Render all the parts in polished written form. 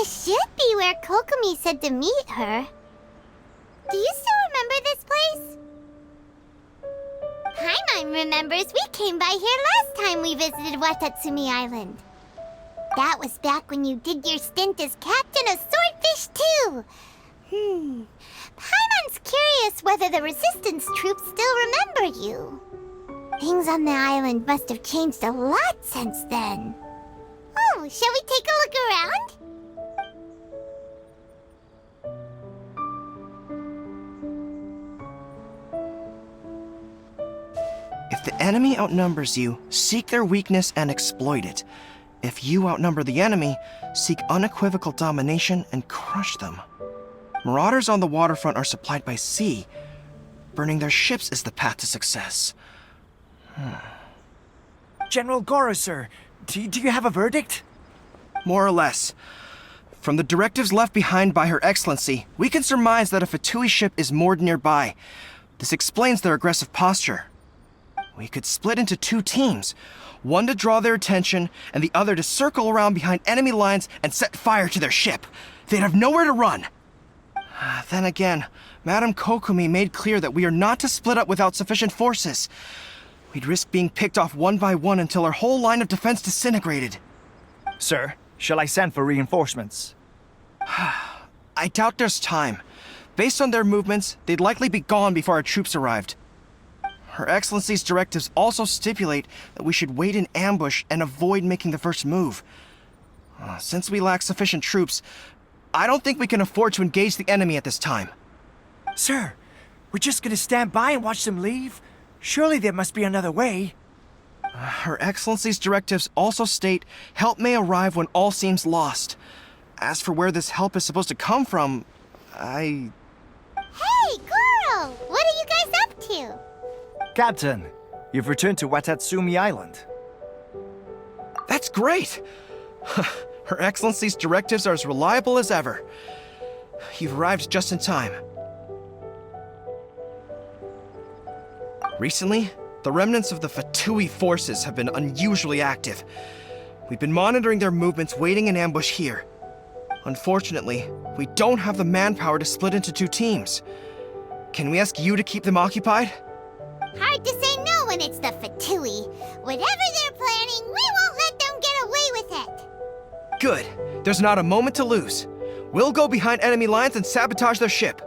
This should be where Kokomi said to meet her. Do you still remember this place? Paimon remembers we came by here last time we visited Watatsumi Island. That was back when you did your stint as captain of Swordfish too. Paimon's curious whether the resistance troops still remember you. Things on the island must have changed a lot since then. Oh, shall we take a look around? If the enemy outnumbers you, seek their weakness and exploit it. If you outnumber the enemy, seek unequivocal domination and crush them. Marauders on the waterfront are supplied by sea. Burning their ships is the path to success. General Goro, sir, do you have a verdict? More or less. From the directives left behind by Her Excellency, we can surmise that a Fatui ship is moored nearby. This explains their aggressive posture. We could split into two teams, one to draw their attention, and the other to circle around behind enemy lines and set fire to their ship. They'd have nowhere to run. Then again, Madame Kokomi made clear that we are not to split up without sufficient forces. We'd risk being picked off one by one until our whole line of defense disintegrated. Sir, shall I send for reinforcements? I doubt there's time. Based on their movements, they'd likely be gone before our troops arrived. Her Excellency's directives also stipulate that we should wait in ambush and avoid making the first move. Since we lack sufficient troops, I don't think we can afford to engage the enemy at this time. Sir, we're just gonna stand by and watch them leave? Surely there must be another way. Her Excellency's directives also state help may arrive when all seems lost. As for where this help is supposed to come from, Hey, Goro! What are you guys up to? Captain, you've returned to Watatsumi Island. That's great! Her Excellency's directives are as reliable as ever. You've arrived just in time. Recently, the remnants of the Fatui forces have been unusually active. We've been monitoring their movements, waiting in ambush here. Unfortunately, we don't have the manpower to split into two teams. Can we ask you to keep them occupied? Hard to say no when it's the Fatui. Whatever they're planning, we won't let them get away with it. Good. There's not a moment to lose. We'll go behind enemy lines and sabotage their ship.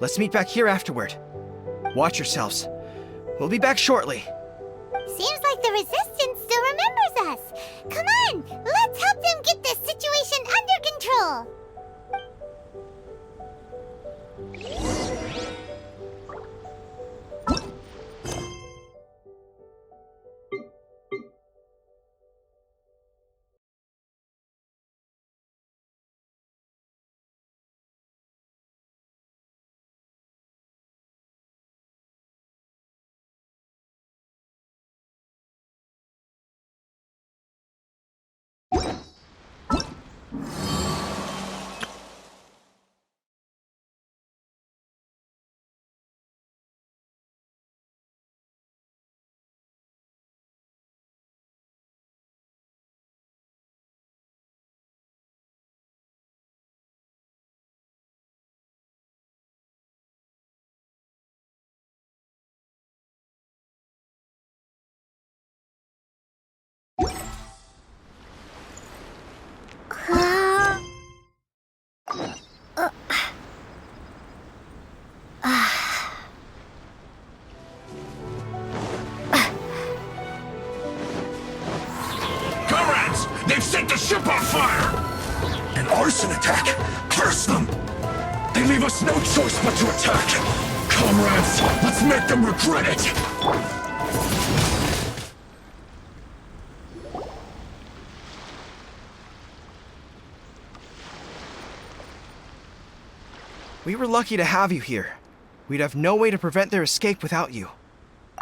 Let's meet back here afterward. Watch yourselves. We'll be back shortly. Seems like the Resistance still remembers us. Come on, let's help them get this situation under control. Comrades! They've set the ship on fire! An arson attack! Curse them! They leave us no choice but to attack! Comrades, let's make them regret it! We were lucky to have you here. We'd have no way to prevent their escape without you.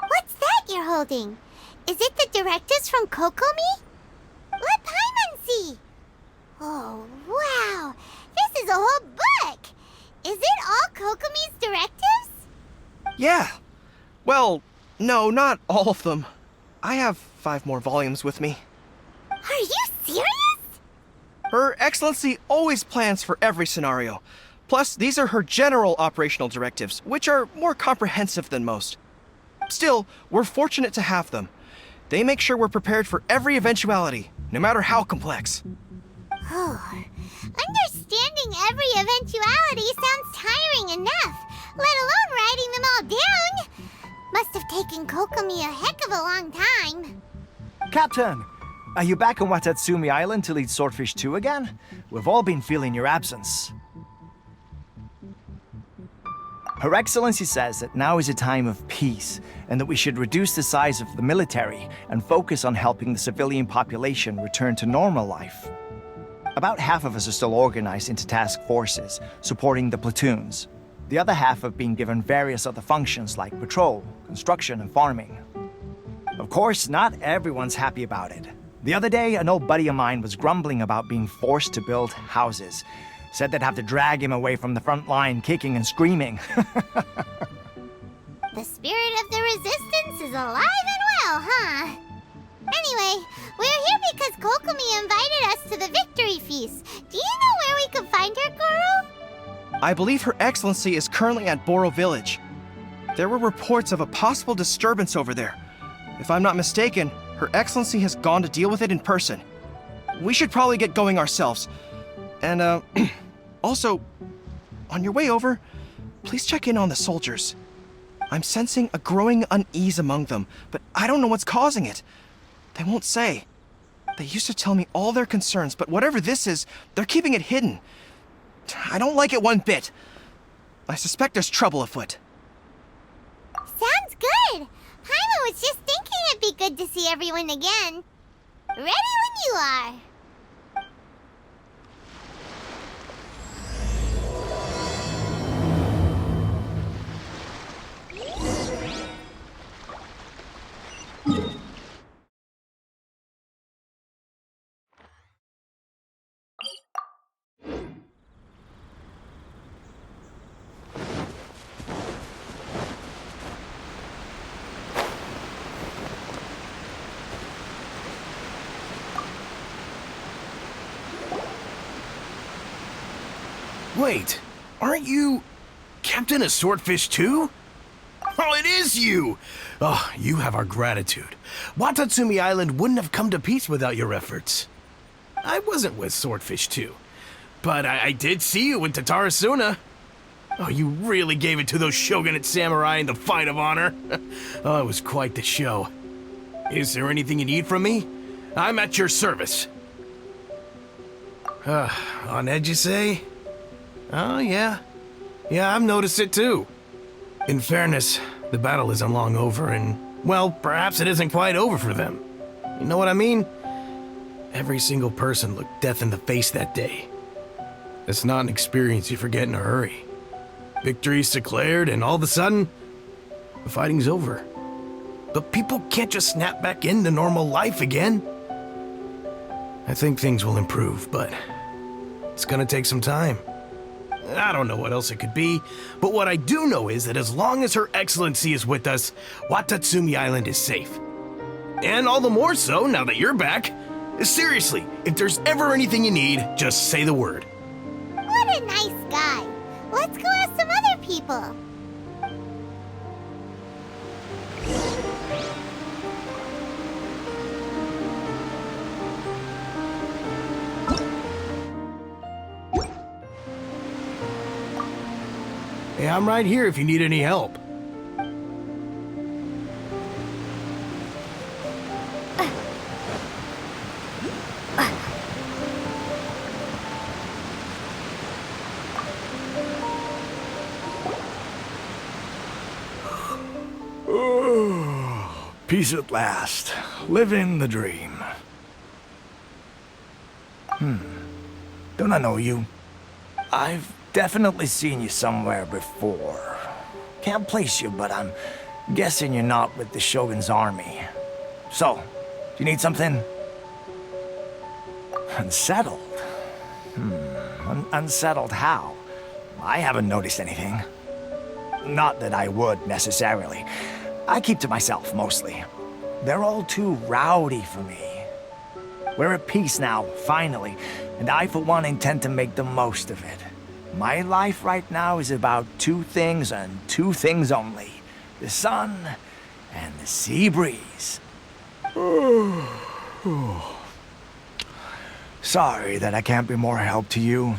What's that you're holding? Is it the directives from Kokomi? Let Paimon see. Oh, wow. This is a whole book. Is it all Kokomi's directives? Yeah. Well, no, not all of them. I have 5 more volumes with me. Are you serious? Her Excellency always plans for every scenario. Plus, these are her general operational directives, which are more comprehensive than most. Still, we're fortunate to have them. They make sure we're prepared for every eventuality, no matter how complex. Understanding every eventuality sounds tiring enough, let alone writing them all down. Must have taken Kokomi a heck of a long time. Captain, are you back on Watatsumi Island to lead Swordfish 2 again? We've all been feeling your absence. Her Excellency says that now is a time of peace, and that we should reduce the size of the military and focus on helping the civilian population return to normal life. About half of us are still organized into task forces, supporting the platoons. The other half have been given various other functions like patrol, construction, and farming. Of course, not everyone's happy about it. The other day, an old buddy of mine was grumbling about being forced to build houses. Said they'd have to drag him away from the front line, kicking and screaming. The spirit of the resistance is alive and well, huh? Anyway, we're here because Kokomi invited us to the victory feast. Do you know where we could find her, Goro? I believe Her Excellency is currently at Boro Village. There were reports of a possible disturbance over there. If I'm not mistaken, Her Excellency has gone to deal with it in person. We should probably get going ourselves. And, also, on your way over, please check in on the soldiers. I'm sensing a growing unease among them, but I don't know what's causing it. They won't say. They used to tell me all their concerns, but whatever this is, they're keeping it hidden. I don't like it one bit. I suspect there's trouble afoot. Sounds good. Paimon was just thinking it'd be good to see everyone again. Ready when you are. Wait, aren't you Captain of Swordfish too? Oh, it is you! Oh, you have our gratitude. Watatsumi Island wouldn't have come to peace without your efforts. I wasn't with Swordfish 2, but I did see you in Tatarasuna. Oh, you really gave it to those shogunate samurai in the fight of honor. Oh, it was quite the show. Is there anything you need from me? I'm at your service. On edge, you say? Oh, yeah. Yeah, I've noticed it too. In fairness, the battle isn't long over, and, well, perhaps it isn't quite over for them. You know what I mean? Every single person looked death in the face that day. It's not an experience you forget in a hurry. Victory's declared, and all of a sudden, the fighting's over. But people can't just snap back into normal life again. I think things will improve, but it's gonna take some time. I don't know what else it could be, but what I do know is that as long as Her Excellency is with us, Watatsumi Island is safe. And all the more so now that you're back. Seriously, if there's ever anything you need, just say the word. What a nice guy. Let's go ask some other people. Hey, I'm right here if you need any help. Peace at last. Living the dream. Don't I know you? I've definitely seen you somewhere before. Can't place you, but I'm guessing you're not with the Shogun's army. So, do you need something? Unsettled? Unsettled how? I haven't noticed anything. Not that I would, necessarily. I keep to myself, mostly. They're all too rowdy for me. We're at peace now, finally, and I for one intend to make the most of it. My life right now is about two things and two things only. The sun and the sea breeze. Sorry that I can't be more help to you.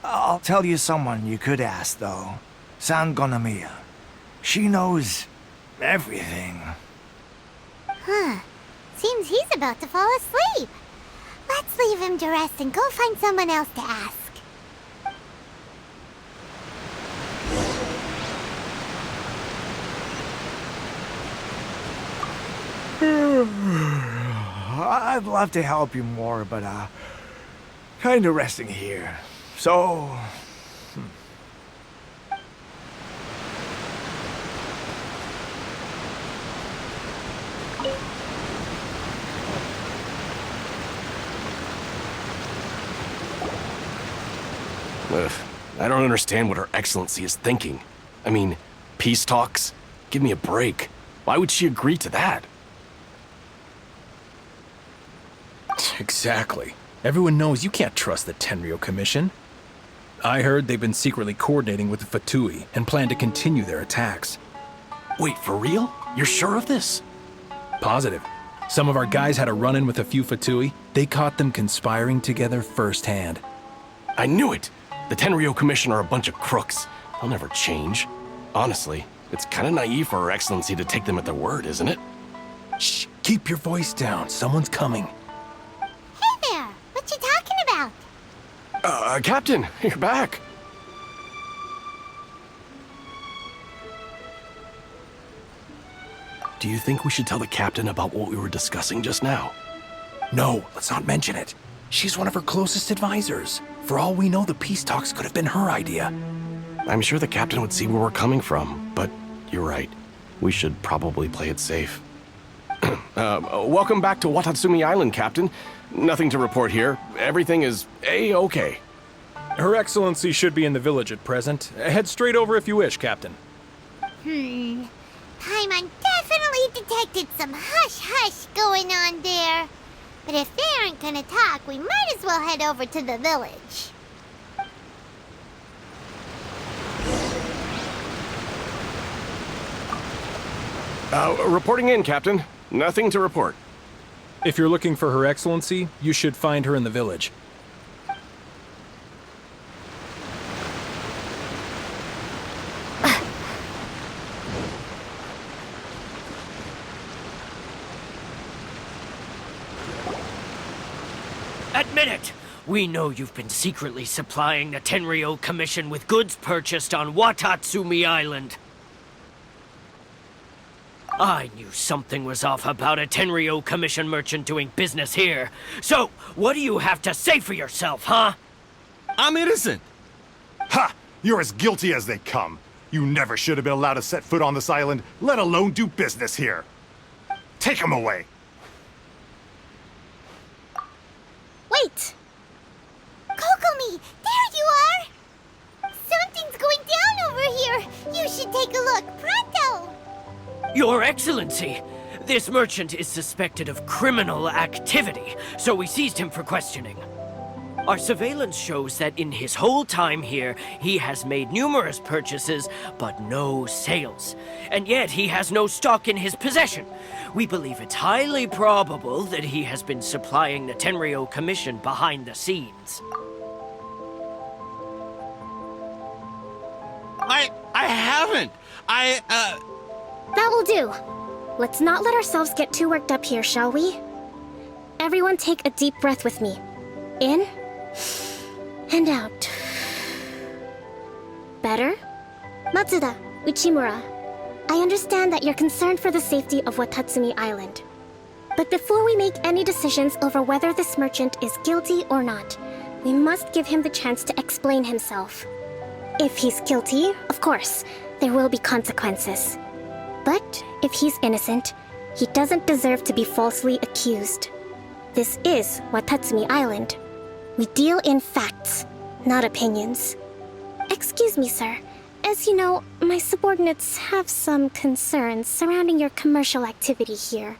I'll tell you someone you could ask, though. San Gonomiya. She knows everything. Huh. Seems he's about to fall asleep. Let's leave him to rest and go find someone else to ask. I'd love to help you more, but, kinda resting here. So... Ugh, I don't understand what Her Excellency is thinking. I mean, peace talks? Give me a break. Why would she agree to that? Exactly. Everyone knows you can't trust the Tenryo Commission. I heard they've been secretly coordinating with the Fatui and plan to continue their attacks. Wait, for real? You're sure of this? Positive. Some of our guys had a run-in with a few Fatui. They caught them conspiring together firsthand. I knew it! The Tenryo Commission are a bunch of crooks. They'll never change. Honestly, it's kind of naive for Her Excellency to take them at their word, isn't it? Shh, keep your voice down. Someone's coming. Hey there! What you talking about? Captain, you're back. Do you think we should tell the captain about what we were discussing just now? No, let's not mention it. She's one of her closest advisors. For all we know, the peace talks could have been her idea. I'm sure the captain would see where we're coming from, but you're right. We should probably play it safe. Welcome back to Watatsumi Island, Captain. Nothing to report here. Everything is A-okay. Her Excellency should be in the village at present. Head straight over if you wish, Captain. Paimon definitely detected some hush-hush going on there. But if they aren't gonna talk, we might as well head over to the village. Reporting in, Captain. Nothing to report. If you're looking for Her Excellency, you should find her in the village. Admit it! We know you've been secretly supplying the Tenryo Commission with goods purchased on Watatsumi Island. I knew something was off about a Tenryo Commission merchant doing business here. So, what do you have to say for yourself, huh? I'm innocent! Ha! You're as guilty as they come. You never should have been allowed to set foot on this island, let alone do business here. Take him away! Wait! Kokomi, there you are! Something's going down over here! You should take a look, pronto! Your Excellency, this merchant is suspected of criminal activity, so we seized him for questioning. Our surveillance shows that in his whole time here, he has made numerous purchases, but no sales. And yet he has no stock in his possession. We believe it's highly probable that he has been supplying the Tenryo Commission behind the scenes. I haven't! That will do. Let's not let ourselves get too worked up here, shall we? Everyone take a deep breath with me. In and out. Better? Matsuda, Uchimura, I understand that you're concerned for the safety of Watatsumi Island. But before we make any decisions over whether this merchant is guilty or not, we must give him the chance to explain himself. If he's guilty, of course, there will be consequences. But if he's innocent, he doesn't deserve to be falsely accused. This is Watatsumi Island. We deal in facts, not opinions. Excuse me, sir. As you know, my subordinates have some concerns surrounding your commercial activity here.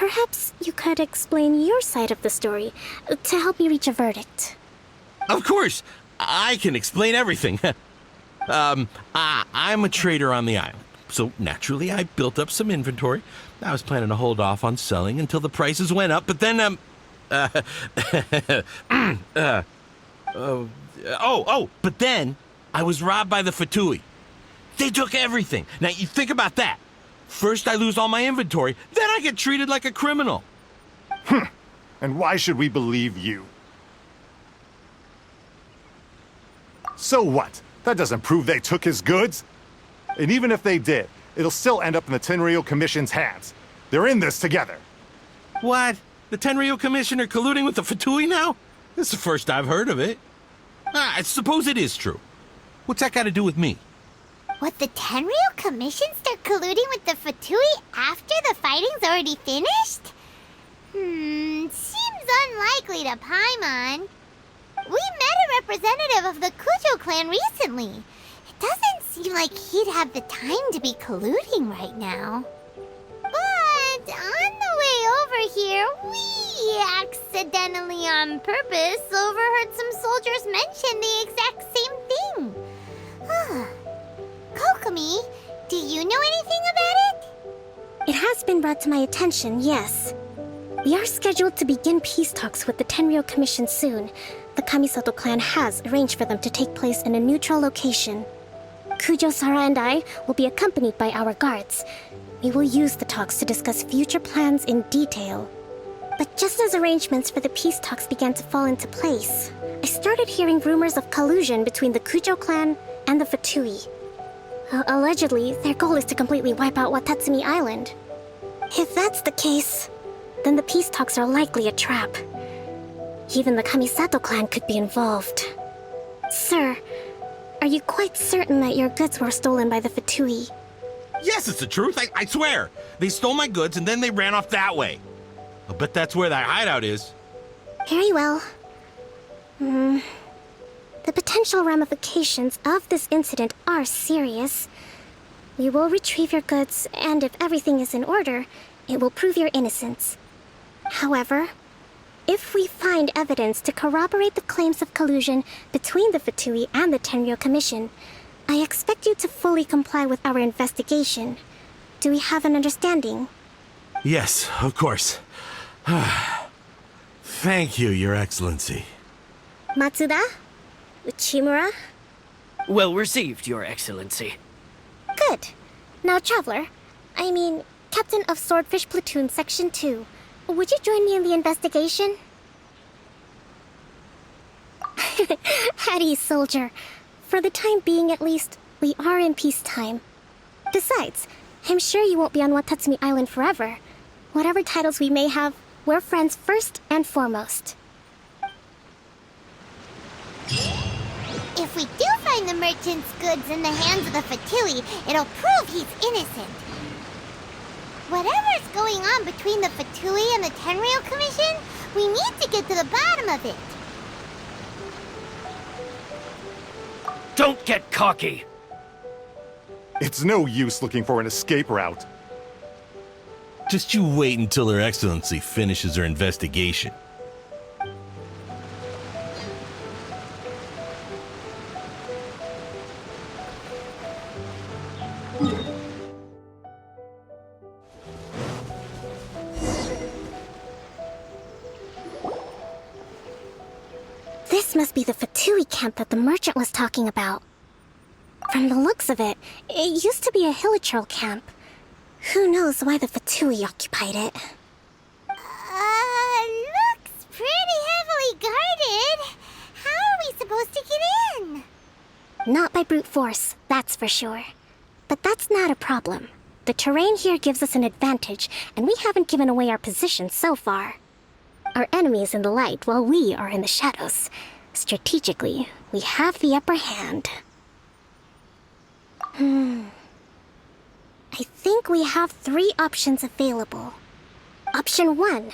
Perhaps you could explain your side of the story to help me reach a verdict. Of course, I can explain everything. I'm a trader on the island, so naturally I built up some inventory. I was planning to hold off on selling until the prices went up, but then, but then I was robbed by the Fatui. They took everything. Now, you think about that. First I lose all my inventory, then I get treated like a criminal. And why should we believe you? So what? That doesn't prove they took his goods. And even if they did, it'll still end up in the Tenryo Commission's hands. They're in this together. What? The Tenryo Commission are colluding with the Fatui now? This is the first I've heard of it. I suppose it is true. What's that got to do with me? What, the Tenryo Commission start colluding with the Fatui after the fighting's already finished? Seems unlikely to Paimon. We met a representative of the Kujo clan recently. It doesn't seem like he'd have the time to be colluding right now. But on the way over here, we accidentally on purpose overheard some soldiers mention the exact same thing. Kokomi, do you know anything about it? It has been brought to my attention, yes. We are scheduled to begin peace talks with the Tenryo Commission soon. The Kamisato clan has arranged for them to take place in a neutral location. Kujo-Sara and I will be accompanied by our guards. We will use the talks to discuss future plans in detail. But just as arrangements for the peace talks began to fall into place, I started hearing rumors of collusion between the Kujo clan and the Fatui. Allegedly, their goal is to completely wipe out Watatsumi Island. If that's the case, then the peace talks are likely a trap. Even the Kamisato clan could be involved. Sir, are you quite certain that your goods were stolen by the Fatui? Yes, it's the truth. I swear. They stole my goods and then they ran off that way. I'll bet that's where that hideout is. Very well. The potential ramifications of this incident are serious. We will retrieve your goods, and if everything is in order, it will prove your innocence. However, if we find evidence to corroborate the claims of collusion between the Fatui and the Tenryo Commission, I expect you to fully comply with our investigation. Do we have an understanding? Yes, of course. Thank you, Your Excellency. Matsuda? Uchimura? Well received, Your Excellency. Good. Now, Traveler, Captain of Swordfish Platoon Section 2, would you join me in the investigation? At ease, soldier. For the time being, at least, we are in peacetime. Besides, I'm sure you won't be on Watatsumi Island forever. Whatever titles we may have, we're friends first and foremost. If we do find the merchant's goods in the hands of the Fatui, it'll prove he's innocent. Whatever's going on between the Fatui and the Tenryo Commission, we need to get to the bottom of it. Don't get cocky! It's no use looking for an escape route. Just you wait until Her Excellency finishes her investigation. This must be the Fatui camp that the merchant was talking about. From the looks of it, it used to be a hilichurl camp. Who knows why the Fatui occupied it? Looks pretty heavily guarded. How are we supposed to get in? Not by brute force, that's for sure. But that's not a problem. The terrain here gives us an advantage, and we haven't given away our position so far. Our enemy is in the light, while we are in the shadows. Strategically, we have the upper hand. I think we have 3 options available. Option 1.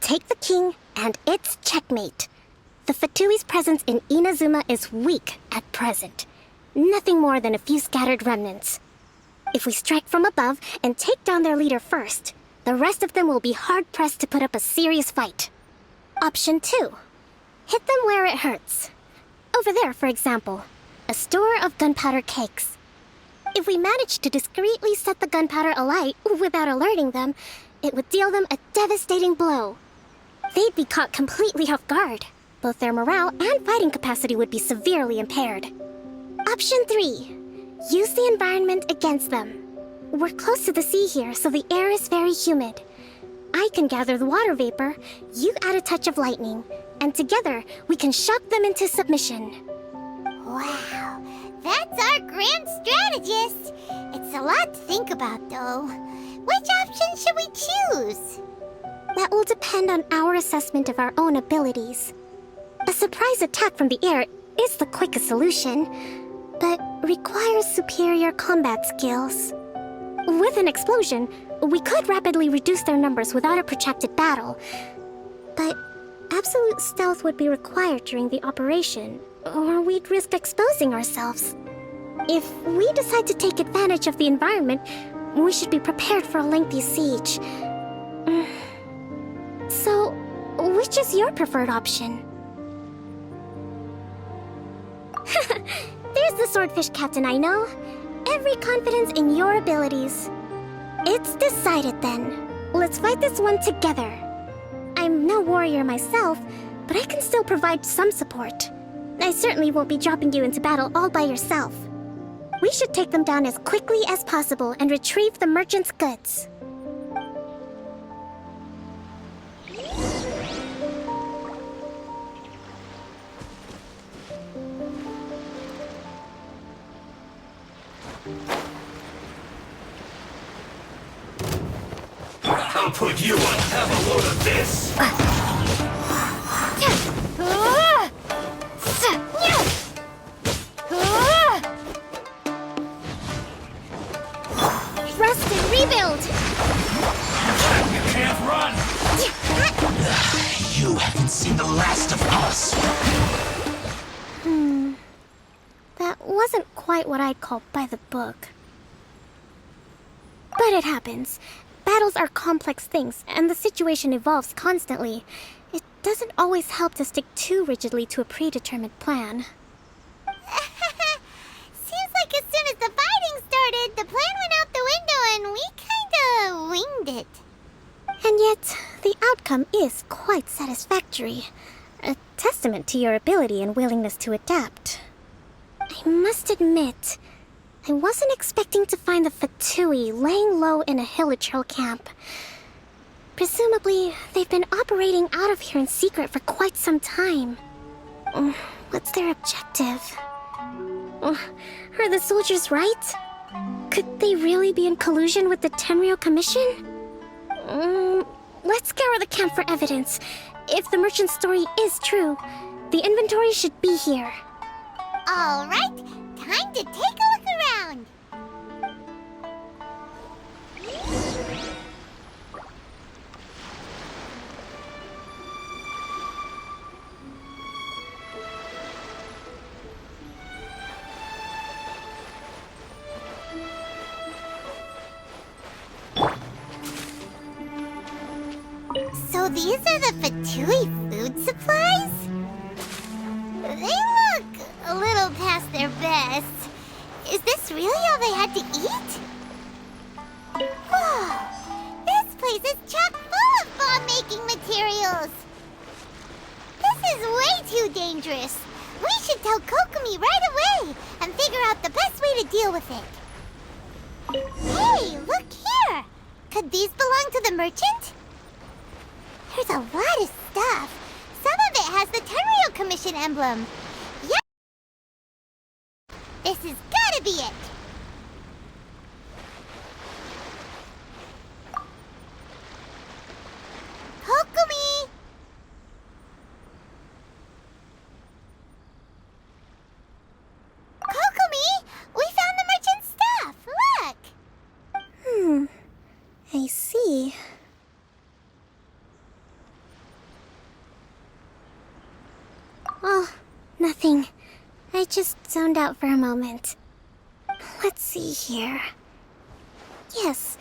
Take the king, and it's checkmate. The Fatui's presence in Inazuma is weak at present. Nothing more than a few scattered remnants. If we strike from above and take down their leader first, The rest of them will be hard-pressed to put up a serious fight. Option 2. Hit them where it hurts. Over there, for example. A store of gunpowder cakes. If we manage to discreetly set the gunpowder alight without alerting them, it would deal them a devastating blow. They'd be caught completely off guard. Both their morale and fighting capacity would be severely impaired. Option 3. Use the environment against them. We're close to the sea here, so the air is very humid. I can gather the water vapor, you add a touch of lightning, and together we can shock them into submission. Wow, that's our grand strategist. It's a lot to think about, though. Which option should we choose? That will depend on our assessment of our own abilities. A surprise attack from the air is the quickest solution, but requires superior combat skills. With an explosion, we could rapidly reduce their numbers without a protracted battle, but absolute stealth would be required during the operation, or we'd risk exposing ourselves. If we decide to take advantage of the environment, we should be prepared for a lengthy siege. So, which is your preferred option? There's the swordfish captain I know. Every confidence in your abilities. It's decided then. Let's fight this one together. I'm no warrior myself, but I can still provide some support. I certainly won't be dropping you into battle all by yourself. We should take them down as quickly as possible and retrieve the merchant's goods. I'll put you on have a load of this! Rust and rebuild! You can't run! You haven't seen the last of us! That wasn't quite what I'd call by the book. But it happens. Battles are complex things, and the situation evolves constantly. It doesn't always help to stick too rigidly to a predetermined plan. Seems like as soon as the fighting started, the plan went out the window and we kinda winged it. And yet, the outcome is quite satisfactory. A testament to your ability and willingness to adapt. I must admit, I wasn't expecting to find the Fatui laying low in a Hilichurl camp. Presumably, they've been operating out of here in secret for quite some time. What's their objective? Are the soldiers right? Could they really be in collusion with the Tenryo Commission? Let's scour the camp for evidence. If the merchant's story is true, the inventory should be here. All right, time to take a look around. So these are the Fatui food supplies? They look a little past their best. Is this really all they had to eat? Whoa! This place is chock full of bomb-making materials! This is way too dangerous! We should tell Kokomi right away and figure out the best way to deal with it. Hey, look here! Could these belong to the merchant? There's a lot of stuff. Some of it has the Tenryo Commission emblem. Yep! This has gotta be it! Kokomi! Kokomi! We found the merchant's stuff! Look! I see. Oh, nothing. I just zoned out for a moment. Let's see here. Yes,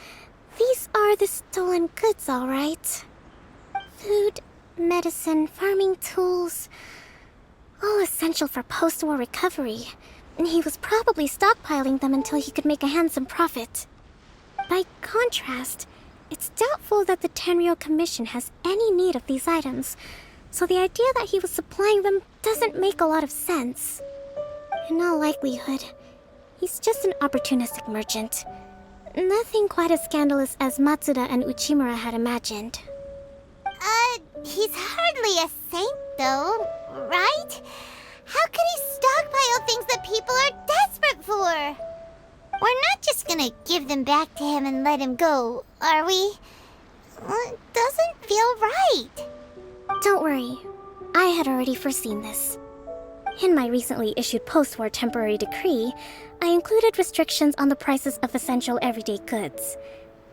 these are the stolen goods, all right. Food, medicine, farming tools, all essential for post-war recovery. And he was probably stockpiling them until he could make a handsome profit. By contrast, it's doubtful that the Tenryo Commission has any need of these items, so the idea that he was supplying them doesn't make a lot of sense. In all likelihood, he's just an opportunistic merchant. Nothing quite as scandalous as Matsuda and Uchimura had imagined. He's hardly a saint, though, right? How could he stockpile things that people are desperate for? We're not just gonna give them back to him and let him go, are we? It doesn't feel right. Don't worry, I had already foreseen this. In my recently issued post-war temporary decree, I included restrictions on the prices of essential everyday goods.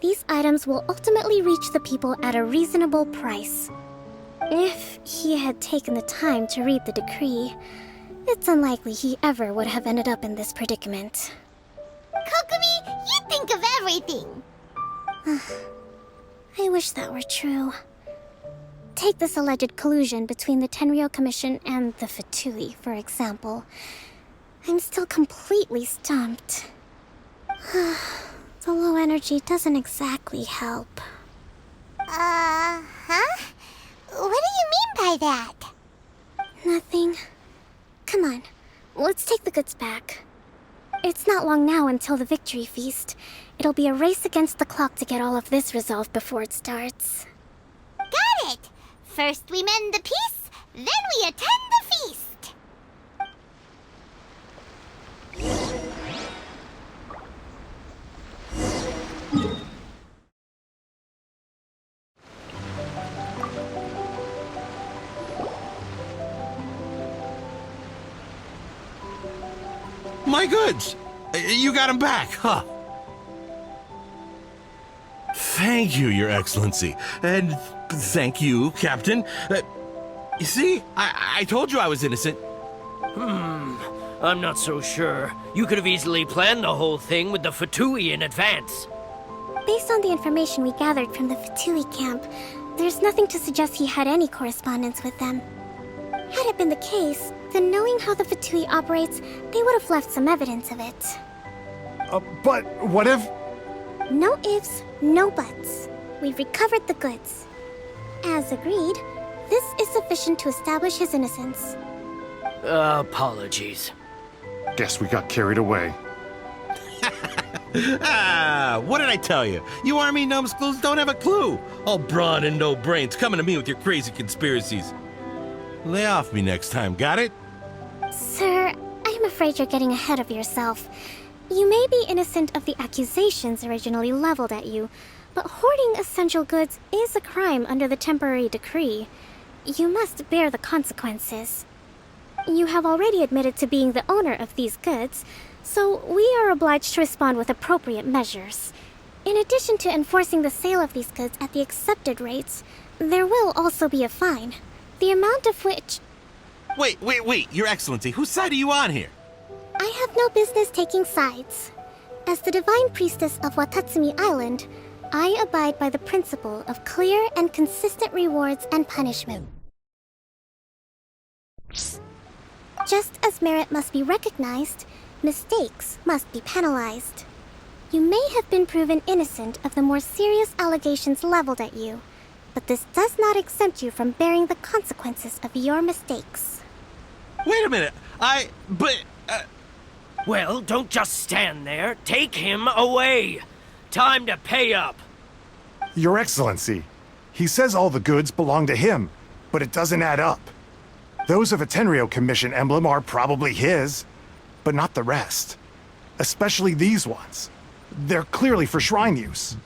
These items will ultimately reach the people at a reasonable price. If he had taken the time to read the decree, it's unlikely he ever would have ended up in this predicament. Kokomi, you think of everything! I wish that were true. Take this alleged collusion between the Tenryo Commission and the Fatui, for example. I'm still completely stumped. The low energy doesn't exactly help. Huh? What do you mean by that? Nothing. Come on, let's take the goods back. It's not long now until the victory feast. It'll be a race against the clock to get all of this resolved before it starts. Got it! First we mend the peace, then we attend the feast! My goods! You got them back, huh? Thank you, Your Excellency. And thank you, Captain. You see, I told you I was innocent. I'm not so sure. You could have easily planned the whole thing with the Fatui in advance. Based on the information we gathered from the Fatui camp, there's nothing to suggest he had any correspondence with them. Had it been the case, then knowing how the Fatui operates, they would have left some evidence of it. But what if... No ifs, no buts. We've recovered the goods. As agreed, this is sufficient to establish his innocence. Apologies. Guess we got carried away. What did I tell you? You army numbskulls don't have a clue. All brawn and no brains coming to me with your crazy conspiracies. Lay off me next time, got it? Sir, I'm afraid you're getting ahead of yourself. You may be innocent of the accusations originally leveled at you, but hoarding essential goods is a crime under the temporary decree. You must bear the consequences. You have already admitted to being the owner of these goods, so we are obliged to respond with appropriate measures. In addition to enforcing the sale of these goods at the accepted rates, there will also be a fine, the amount of which... Wait, Your Excellency, whose side are you on here? I have no business taking sides. As the Divine Priestess of Watatsumi Island, I abide by the principle of clear and consistent rewards and punishment. Just as merit must be recognized, mistakes must be penalized. You may have been proven innocent of the more serious allegations leveled at you, but this does not exempt you from bearing the consequences of your mistakes. Wait a minute, Well, don't just stand there. Take him away. Time to pay up. Your Excellency, he says all the goods belong to him, but it doesn't add up. Those of a Tenryo Commission emblem are probably his, but not the rest. Especially these ones. They're clearly for shrine use.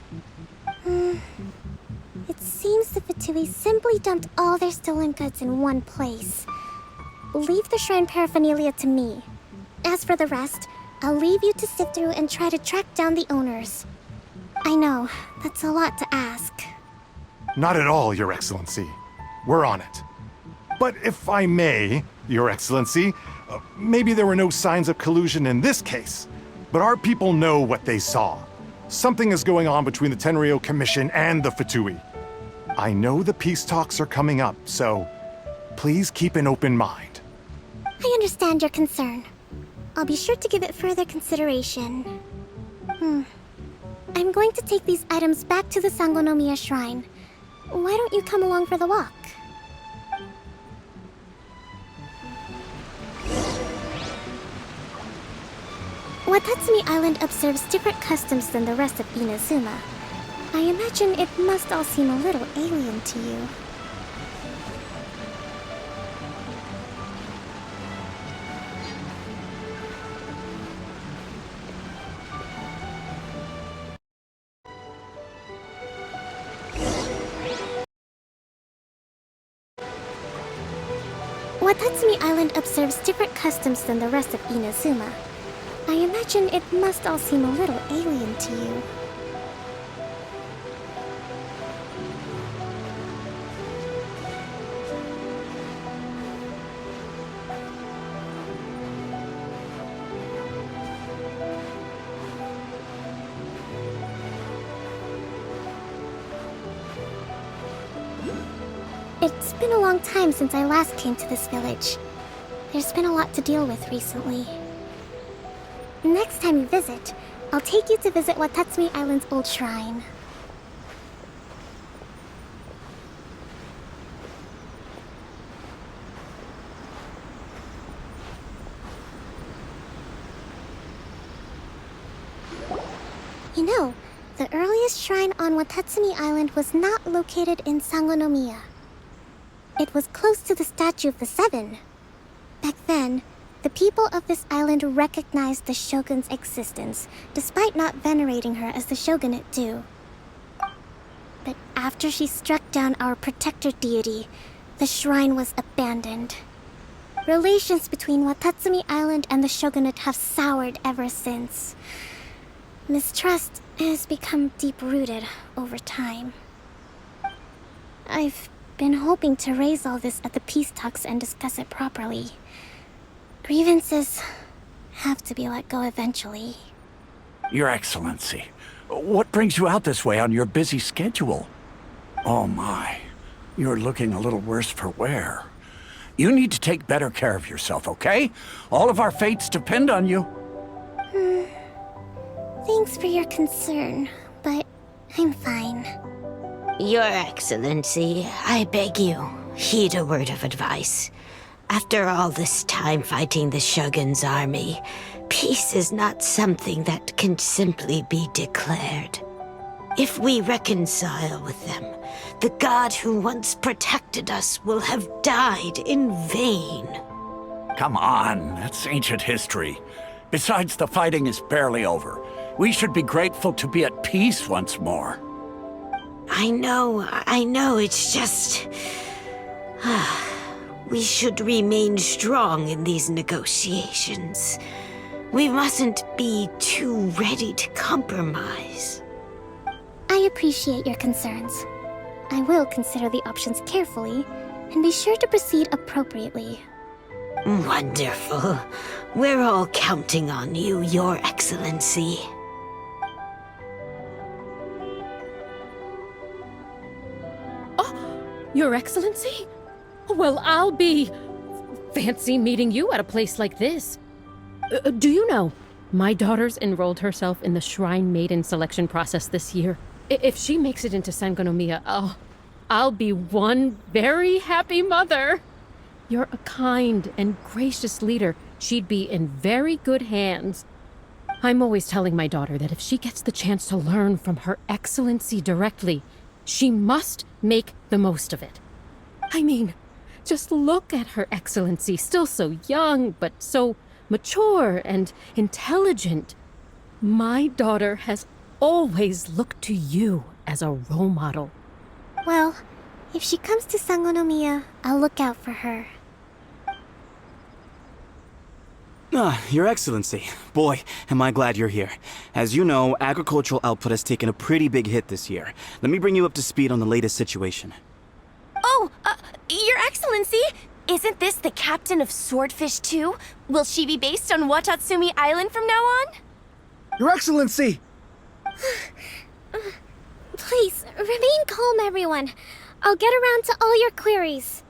It seems the Fatui simply dumped all their stolen goods in one place. Leave the shrine paraphernalia to me. As for the rest, I'll leave you to sift through and try to track down the owners. I know, that's a lot to ask. Not at all, Your Excellency. We're on it. But if I may, Your Excellency, maybe there were no signs of collusion in this case, but our people know what they saw. Something is going on between the Tenryo Commission and the Fatui. I know the peace talks are coming up, so please keep an open mind. I understand your concern. I'll be sure to give it further consideration. I'm going to take these items back to the Sangonomiya Shrine. Why don't you come along for the walk? Watatsumi Island observes different customs than the rest of Inazuma. I imagine it must all seem a little alien to you. Watatsumi Island observes different customs than the rest of Inazuma. I imagine it must all seem a little alien to you. It's been a long time since I last came to this village. There's been a lot to deal with recently. Next time you visit, I'll take you to visit Watatsumi Island's old shrine. You know, the earliest shrine on Watatsumi Island was not located in Sangonomiya. It was close to the Statue of the Seven. Back then, the people of this island recognized the shogun's existence, despite not venerating her as the shogunate do. But after she struck down our protector deity, the shrine was abandoned. Relations between Watatsumi Island and the shogunate have soured ever since. Mistrust has become deep-rooted over time. I've been hoping to raise all this at the peace talks and discuss it properly. Grievances have to be let go eventually. Your Excellency, what brings you out this way on your busy schedule? Oh my, you're looking a little worse for wear. You need to take better care of yourself, okay? All of our fates depend on you. Thanks for your concern, but I'm fine. Your Excellency, I beg you, heed a word of advice. After all this time fighting the Shogun's army, peace is not something that can simply be declared. If we reconcile with them, the god who once protected us will have died in vain. Come on, that's ancient history. Besides, the fighting is barely over. We should be grateful to be at peace once more. I know, it's just... We should remain strong in these negotiations. We mustn't be too ready to compromise. I appreciate your concerns. I will consider the options carefully, and be sure to proceed appropriately. Wonderful. We're all counting on you, Your Excellency. Your Excellency? Well, I'll be... fancy meeting you at a place like this. Do you know, my daughter's enrolled herself in the Shrine Maiden selection process this year. If she makes it into Sangonomiya, I'll be one very happy mother. You're a kind and gracious leader. She'd be in very good hands. I'm always telling my daughter that if she gets the chance to learn from Her Excellency directly, she must make the most of it. I mean, just look at Her Excellency, still so young, but so mature and intelligent. My daughter has always looked to you as a role model. Well, if she comes to Sangonomiya, I'll look out for her. Your Excellency. Boy, am I glad you're here. As you know, agricultural output has taken a pretty big hit this year. Let me bring you up to speed on the latest situation. Your Excellency! Isn't this the captain of Swordfish 2? Will she be based on Watatsumi Island from now on? Your Excellency! Please, remain calm, everyone. I'll get around to all your queries.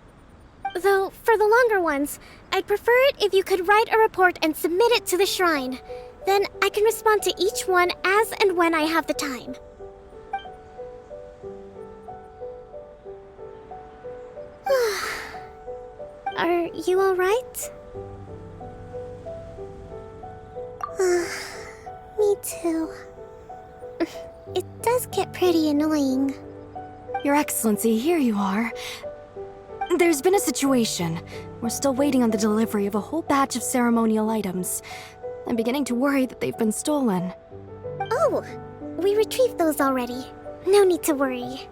Though, for the longer ones, I'd prefer it if you could write a report and submit it to the shrine. Then I can respond to each one as and when I have the time. Are you alright? Me too. It does get pretty annoying. Your Excellency, here you are. There's been a situation. We're still waiting on the delivery of a whole batch of ceremonial items. I'm beginning to worry that they've been stolen. Oh, we retrieved those already. No need to worry.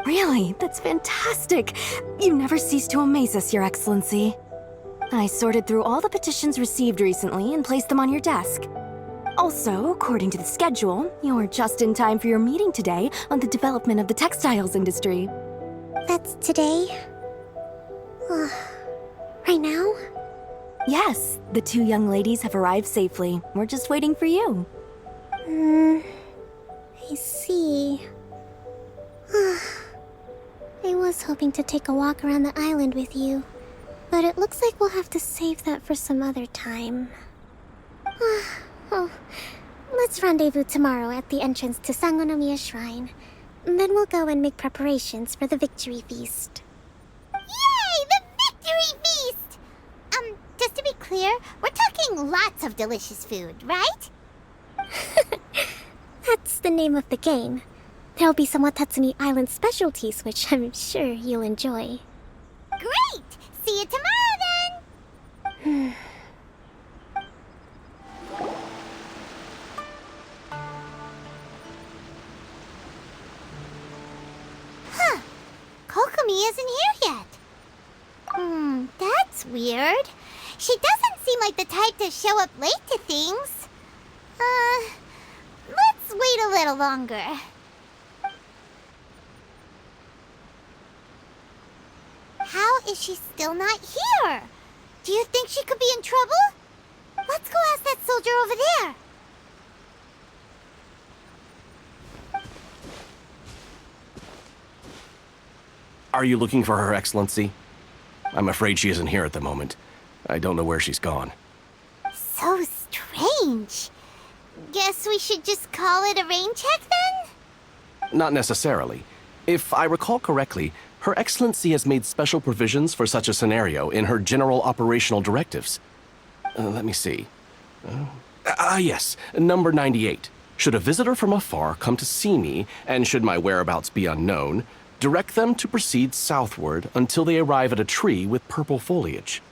Really? That's fantastic! You never cease to amaze us, Your Excellency. I sorted through all the petitions received recently and placed them on your desk. Also, according to the schedule, you're just in time for your meeting today on the development of the textiles industry. That's today? Right now? Yes, the two young ladies have arrived safely. We're just waiting for you. I see. I was hoping to take a walk around the island with you, but it looks like we'll have to save that for some other time. Oh, let's rendezvous tomorrow at the entrance to Sangonomiya Shrine. Then we'll go and make preparations for the victory feast. Yay! The victory feast! Just to be clear, we're talking lots of delicious food, right? That's the name of the game. There'll be some Watatsumi Island specialties, which I'm sure you'll enjoy. Great! See you tomorrow then! Huh. Kokomi isn't here yet. That's weird. She doesn't seem like the type to show up late to things. Let's wait a little longer. How is she still not here? Do you think she could be in trouble? Let's go ask that soldier over there. Are you looking for Her Excellency? I'm afraid she isn't here at the moment. I don't know where she's gone. So strange. Guess we should just call it a rain check then? Not necessarily. If I recall correctly, Her Excellency has made special provisions for such a scenario in her general operational directives. Let me see. Yes, number 98. Should a visitor from afar come to see me, and should my whereabouts be unknown, direct them to proceed southward until they arrive at a tree with purple foliage.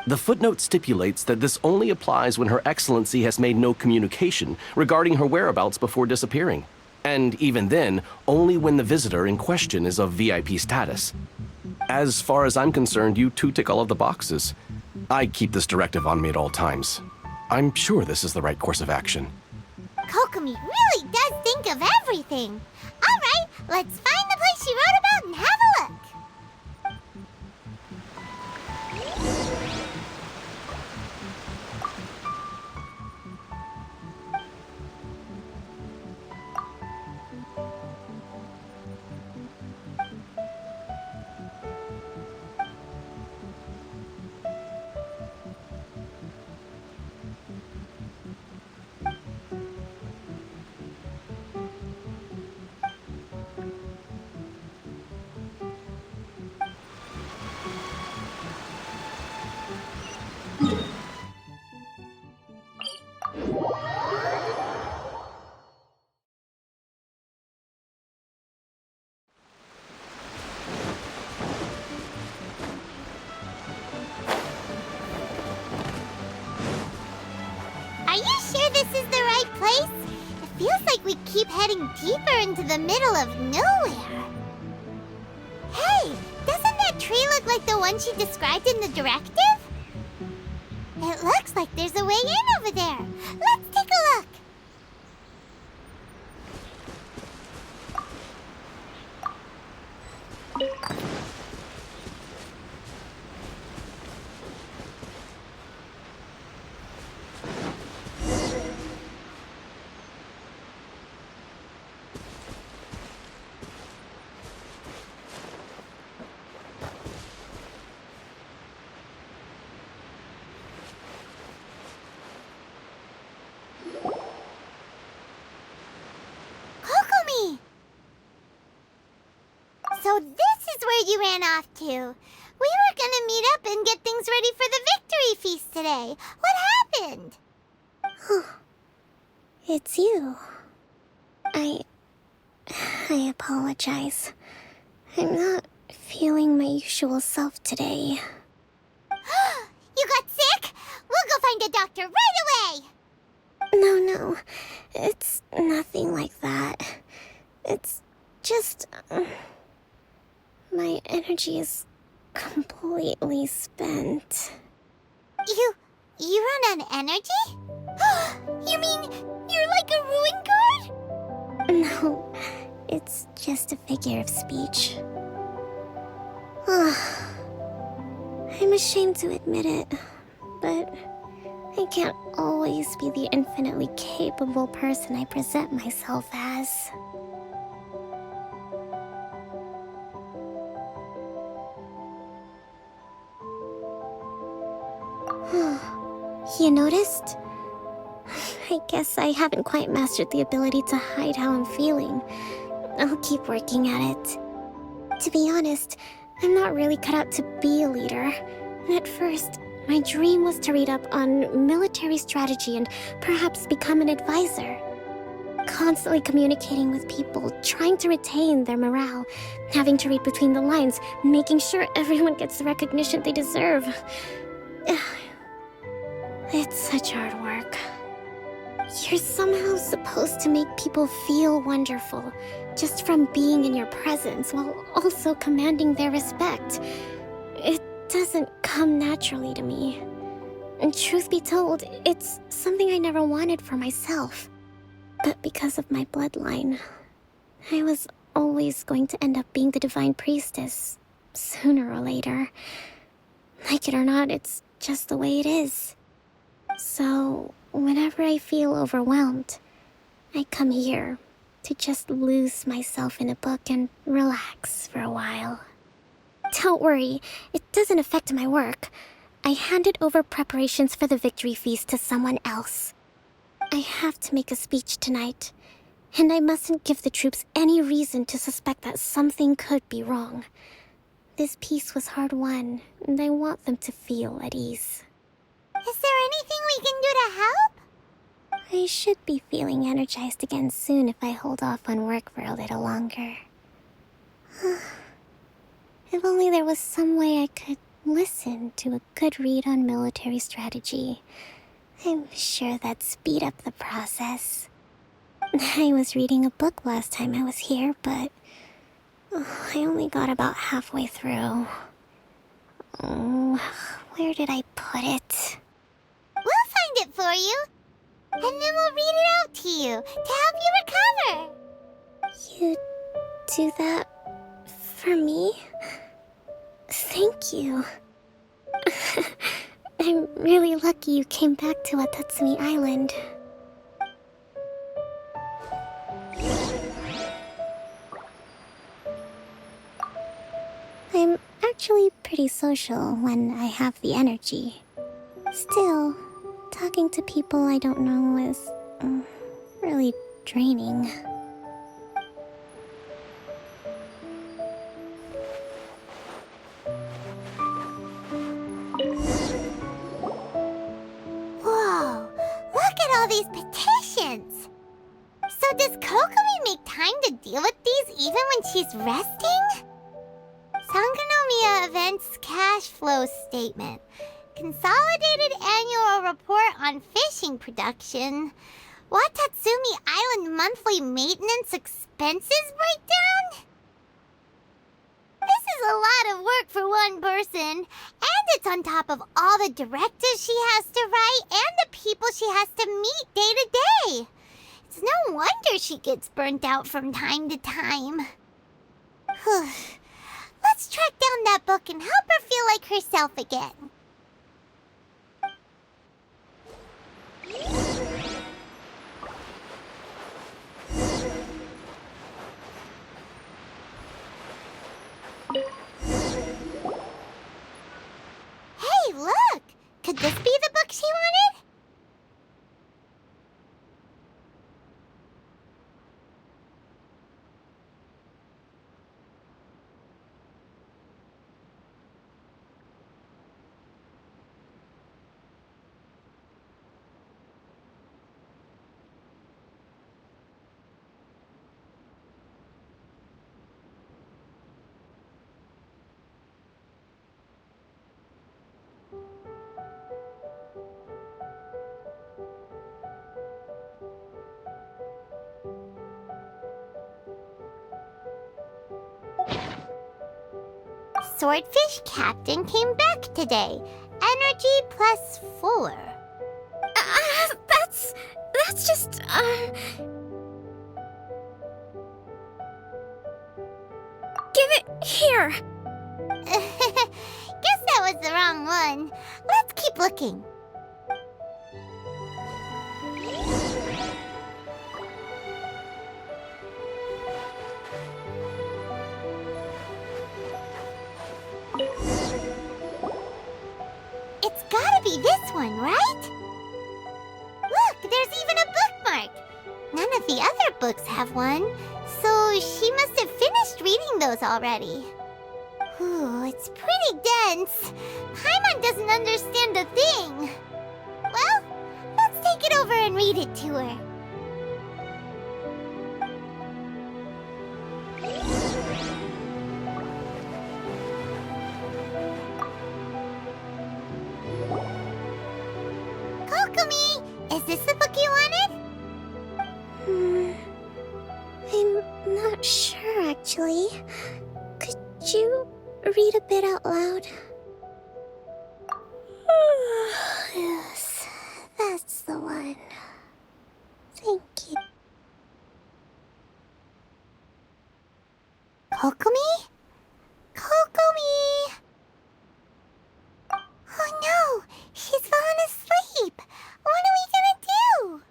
The footnote stipulates that this only applies when Her Excellency has made no communication regarding her whereabouts before disappearing. And even then, only when the visitor in question is of VIP status. As far as I'm concerned, you two tick all of the boxes. I keep this directive on me at all times. I'm sure this is the right course of action. Kokomi really does think of everything. All right, let's find the place she wrote about and have a look. Are you sure this is the right place? It feels like we keep heading deeper into the middle of nowhere. Hey, doesn't that tree look like the one she described in the directive? It looks like there's a way in over there. Let's take a look. So this is where you ran off to. We were gonna meet up and get things ready for the victory feast today. What happened? It's you. I apologize. I'm not feeling my usual self today. You got sick? We'll go find a doctor right away! No. It's nothing like that. It's just... my energy is completely spent. You run on energy? You mean you're like a ruin guard? No, it's just a figure of speech. I'm ashamed to admit it, but I can't always be the infinitely capable person I present myself as. You noticed? I guess I haven't quite mastered the ability to hide how I'm feeling. I'll keep working at it. To be honest, I'm not really cut out to be a leader. At first, my dream was to read up on military strategy and perhaps become an advisor. Constantly communicating with people, trying to retain their morale, having to read between the lines, making sure everyone gets the recognition they deserve. It's such hard work. You're somehow supposed to make people feel wonderful, just from being in your presence, while also commanding their respect. It doesn't come naturally to me. And truth be told, it's something I never wanted for myself. But because of my bloodline, I was always going to end up being the Divine Priestess, sooner or later. Like it or not, it's just the way it is. So, whenever I feel overwhelmed, I come here to just lose myself in a book and relax for a while. Don't worry, it doesn't affect my work. I handed over preparations for the victory feast to someone else. I have to make a speech tonight, and I mustn't give the troops any reason to suspect that something could be wrong. This peace was hard-won, and I want them to feel at ease. Is there anything we can do to help? I should be feeling energized again soon if I hold off on work for a little longer. If only there was some way I could listen to a good read on military strategy. I'm sure that'd speed up the process. I was reading a book last time I was here, but I only got about halfway through. Where did I put it? We'll find it for you. And then we'll read it out to you to help you recover. You do that for me? Thank you. I'm really lucky you came back to Watatsumi Island. I'm actually pretty social when I have the energy. Still, talking to people I don't know is really draining. Whoa, look at all these petitions. So does Kokomi make time to deal with these even when she's resting? Sangonomiya Events Cash Flow Statement. Consolidated Annual Report on Fishing Production. Watatsumi Island Monthly Maintenance Expenses Breakdown? This is a lot of work for one person, and it's on top of all the directives she has to write and the people she has to meet day to day. It's no wonder she gets burnt out from time to time. Let's track down that book and help her feel like herself again. Hey, look! Could this be the book she wanted? Swordfish Captain came back today. Energy +4. That's just, Give it here! Guess that was the wrong one. Let's keep looking. It's gotta be this one, right? Look, there's even a bookmark. None of the other books have one, so she must have finished reading those already. Ooh, it's pretty dense. Paimon doesn't understand a thing. Well, let's take it over and read it to her. Kokomi, is this the book you wanted? I'm not sure, actually. Could you read a bit out loud? Yes, that's the one. Thank you. Kokomi? Kokomi! Oh no, she's fallen asleep. What are we gonna do?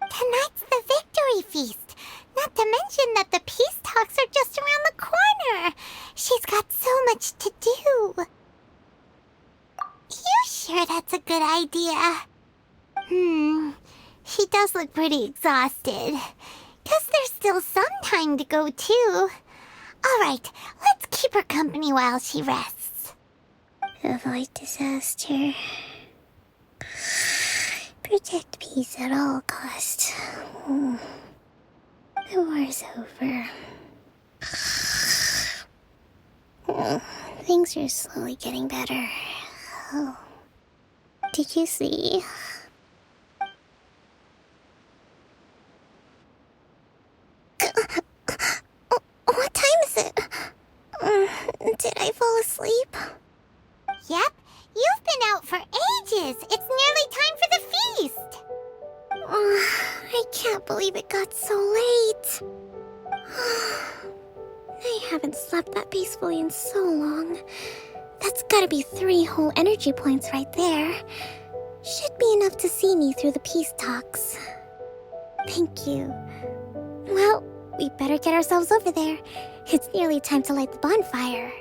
Tonight's the victory feast. Not to mention that the peace talks are just around the corner. She's got so much to do. You sure that's a good idea? She does look pretty exhausted. Guess there's still some time to go too. Alright, let's keep her company while she rests. Avoid disaster. Protect peace at all costs. The war's over. Things are slowly getting better. Oh. Did you see? What time is it? Did I fall asleep? Yep, you've been out for ages. It's nearly time for the feast. I can't believe it got so late. I haven't slept that peacefully in so long. That's gotta be 3 whole energy points right there. Should be enough to see me through the peace talks. Thank you. Well, we better get ourselves over there. It's nearly time to light the bonfire.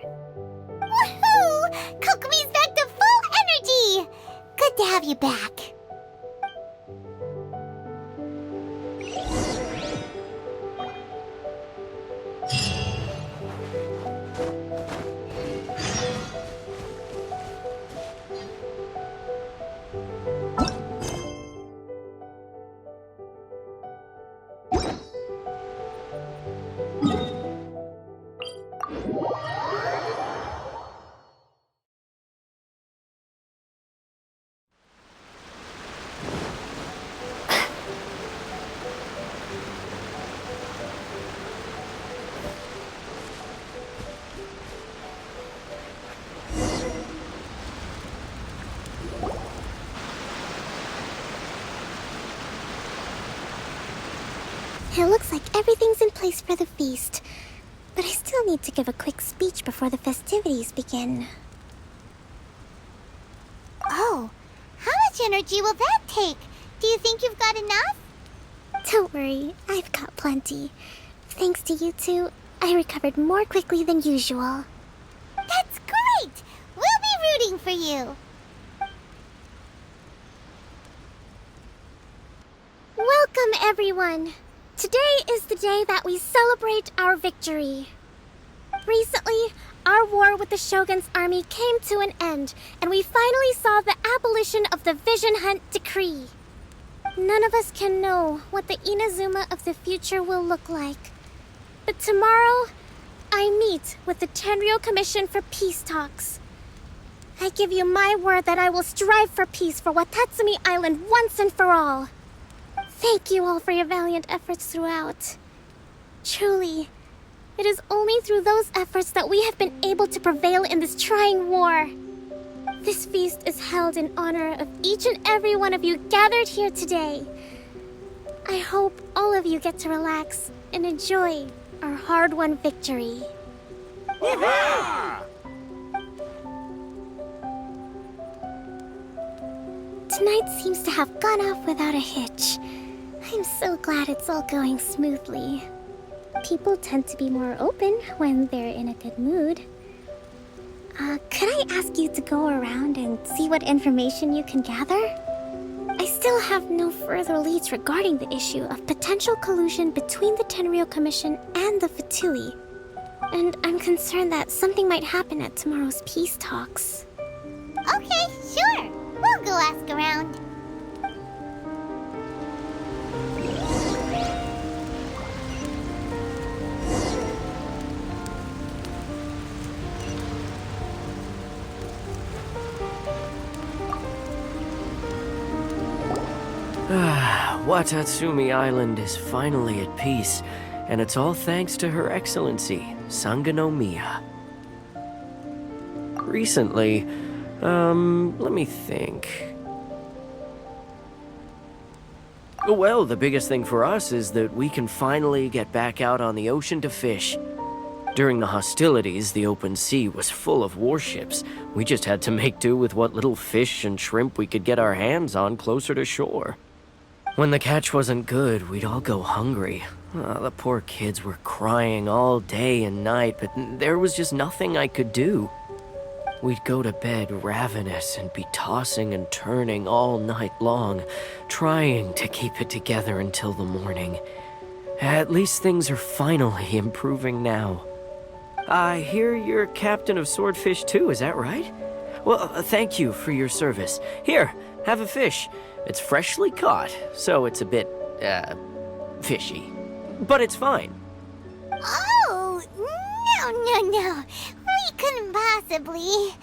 Woohoo! Kokomi's back to full energy! Good to have you back. It looks like everything's in place for the feast. But I still need to give a quick speech before the festivities begin. Oh, how much energy will that take? Do you think you've got enough? Don't worry, I've got plenty. Thanks to you two, I recovered more quickly than usual. That's great! We'll be rooting for you. Welcome, everyone! Today is the day that we celebrate our victory. Recently, our war with the Shogun's army came to an end, and we finally saw the abolition of the Vision Hunt Decree. None of us can know what the Inazuma of the future will look like. But tomorrow, I meet with the Tenryou Commission for Peace Talks. I give you my word that I will strive for peace for Watatsumi Island once and for all. Thank you all for your valiant efforts throughout. Truly, It is only through those efforts that we have been able to prevail in this trying war. This feast is held in honor of each and every one of you gathered here today. I hope all of you get to relax and enjoy our hard-won victory. Tonight seems to have gone off without a hitch. I'm so glad it's all going smoothly. People tend to be more open when they're in a good mood. Could I ask you to go around and see what information you can gather? I still have no further leads regarding the issue of potential collusion between the Tenryou Commission and the Fatui. And I'm concerned that something might happen at tomorrow's peace talks. Okay, sure. We'll go ask around. Watatsumi Island is finally at peace, and it's all thanks to Her Excellency, Sangonomiya. Recently, let me think. Well, the biggest thing for us is that we can finally get back out on the ocean to fish. During the hostilities, the open sea was full of warships. We just had to make do with what little fish and shrimp we could get our hands on closer to shore. When the catch wasn't good, we'd all go hungry. The poor kids were crying all day and night, but there was just nothing I could do. We'd go to bed ravenous and be tossing and turning all night long, trying to keep it together until the morning. At least things are finally improving now. I hear you're captain of Swordfish too, is that right? Well, thank you for your service. Here, have a fish. It's freshly caught, so it's a bit, fishy. But it's fine. Oh, no. We couldn't possibly.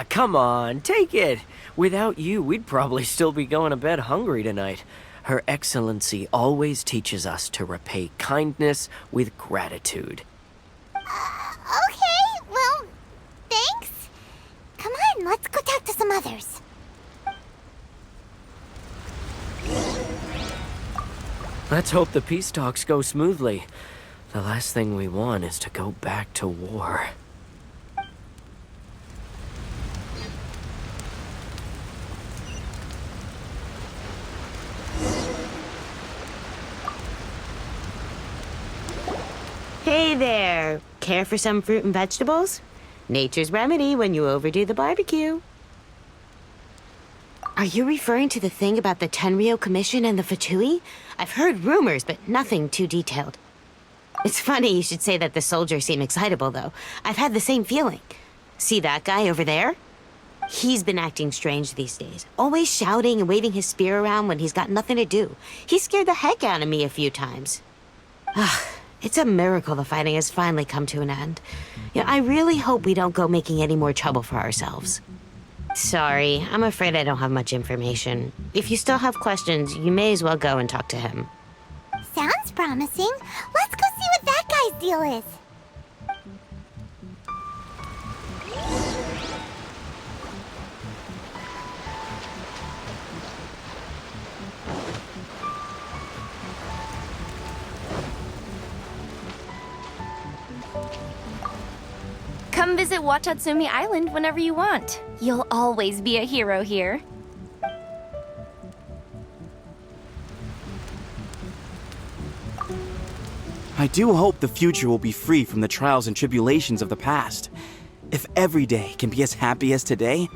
Come on, take it. Without you, we'd probably still be going to bed hungry tonight. Her Excellency always teaches us to repay kindness with gratitude. Okay, well, thanks. Come on, let's go talk to some others. Let's hope the peace talks go smoothly. The last thing we want is to go back to war. Hey there! Care for some fruit and vegetables? Nature's remedy when you overdo the barbecue. Are you referring to the thing about the Tenryou Commission and the Fatui? I've heard rumors, but nothing too detailed. It's funny you should say that the soldiers seem excitable, though. I've had the same feeling. See that guy over there? He's been acting strange these days. Always shouting and waving his spear around when he's got nothing to do. He scared the heck out of me a few times. It's a miracle the fighting has finally come to an end. I really hope we don't go making any more trouble for ourselves. Sorry, I'm afraid I don't have much information. If you still have questions, you may as well go and talk to him. Sounds promising. Let's go see what that guy's deal is. Come visit Watatsumi Island whenever you want. You'll always be a hero here. I do hope the future will be free from the trials and tribulations of the past. If every day can be as happy as today,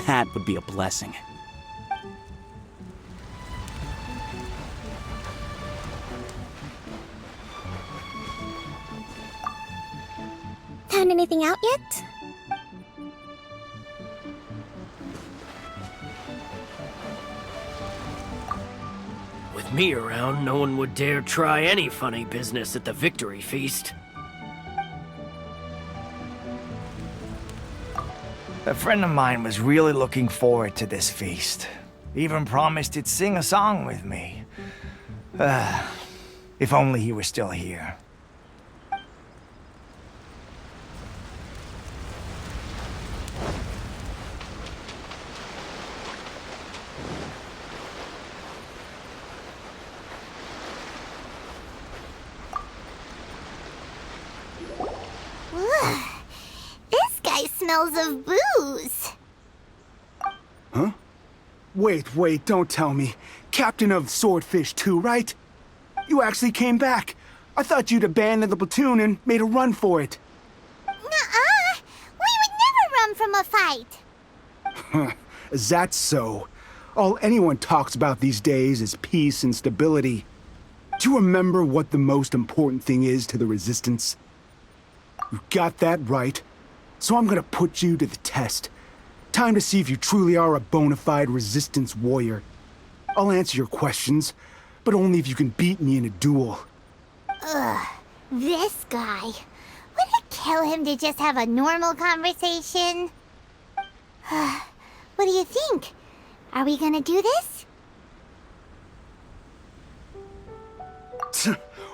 that would be a blessing. Found anything out yet? With me around, no one would dare try any funny business at the victory feast. A friend of mine was really looking forward to this feast. Even promised he'd sing a song with me. If only he were still here. smells of booze. Huh? Wait, don't tell me. Captain of Swordfish too, right? You actually came back. I thought you'd abandoned the platoon and made a run for it. Nuh-uh. We would never run from a fight. Is that so? All anyone talks about these days is peace and stability. Do you remember what the most important thing is to the Resistance? You got that right. So I'm gonna put you to the test. Time to see if you truly are a bona fide Resistance warrior. I'll answer your questions, but only if you can beat me in a duel. Ugh, this guy. Would it kill him to just have a normal conversation? What do you think? Are we gonna do this?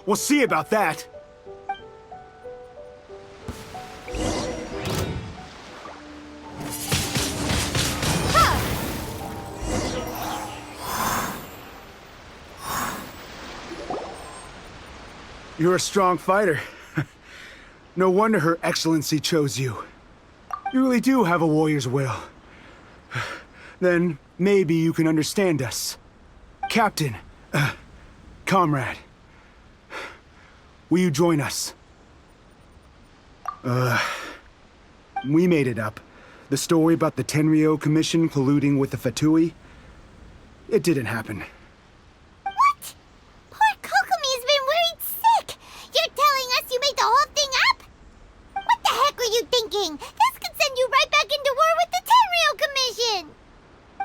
We'll see about that. You're a strong fighter. No wonder Her Excellency chose you. You really do have a warrior's will. Then maybe you can understand us. Captain, comrade, will you join us? We made it up. The story about the Tenryo Commission colluding with the Fatui, it didn't happen. What? Poor Kokomi's been worried sick. You're telling us you made the whole thing up? What the heck were you thinking? This could send you right back into war with the Tenryo Commission.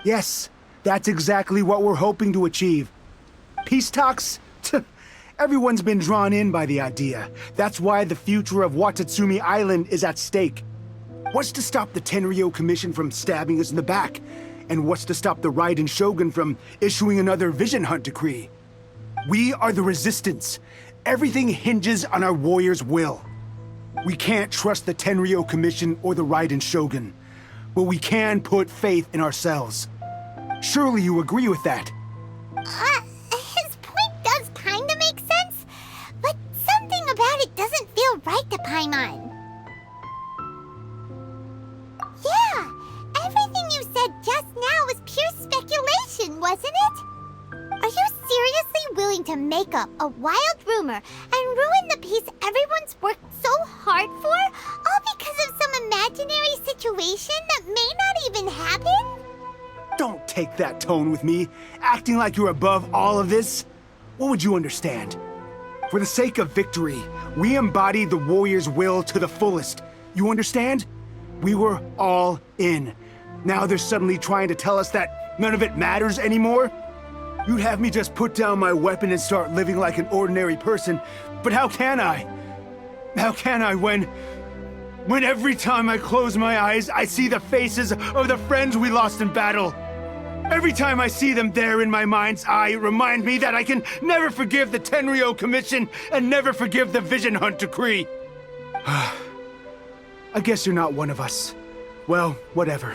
Yes, that's exactly what we're hoping to achieve. Peace talks? Everyone's been drawn in by the idea. That's why the future of Watatsumi Island is at stake. What's to stop the Tenryo Commission from stabbing us in the back? And what's to stop the Raiden Shogun from issuing another Vision Hunt decree? We are the Resistance. Everything hinges on our warrior's will. We can't trust the Tenryo Commission or the Raiden Shogun, but we can put faith in ourselves. Surely you agree with that? His point does kinda make sense, but something about it doesn't feel right to Paimon. Yeah, everything you said just now was pure speculation, wasn't it? Are you seriously willing to make up a wild rumor and ruin the peace everyone's worked so hard for, all because of some imaginary situation that may not even happen? Don't take that tone with me, acting like you're above all of this. What would you understand? For the sake of victory, we embodied the warrior's will to the fullest. You understand? We were all in. Now they're suddenly trying to tell us that none of it matters anymore? You'd have me just put down my weapon and start living like an ordinary person, but how can I? How can I when every time I close my eyes, I see the faces of the friends we lost in battle? Every time I see them there in my mind's eye, it reminds me that I can never forgive the Tenryo Commission and never forgive the Vision Hunt decree. I guess you're not one of us. Well, whatever.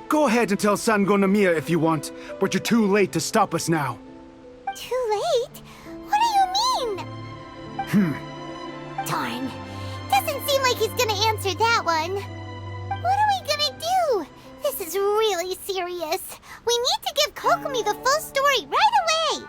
Go ahead and tell Sango Nomiya if you want, but you're too late to stop us now. Too late? What do you mean? Darn. Doesn't seem like he's gonna answer that one. What are we gonna do? This is really serious. We need to give Kokomi the full story right away.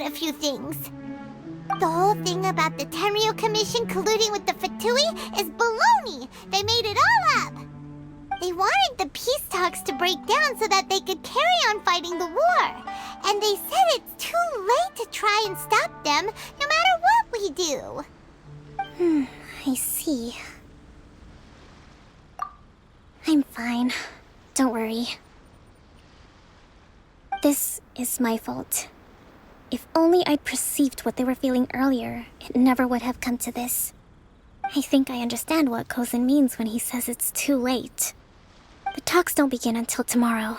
A few things. The whole thing about the Tenryo Commission colluding with the Fatui is baloney. They made it all up. They wanted the peace talks to break down so that they could carry on fighting the war. And they said it's too late to try and stop them, no matter what we do. I see. I'm fine. Don't worry. This is my fault. If only I'd perceived what they were feeling earlier, it never would have come to this. I think I understand what Kozin means when he says it's too late. The talks don't begin until tomorrow,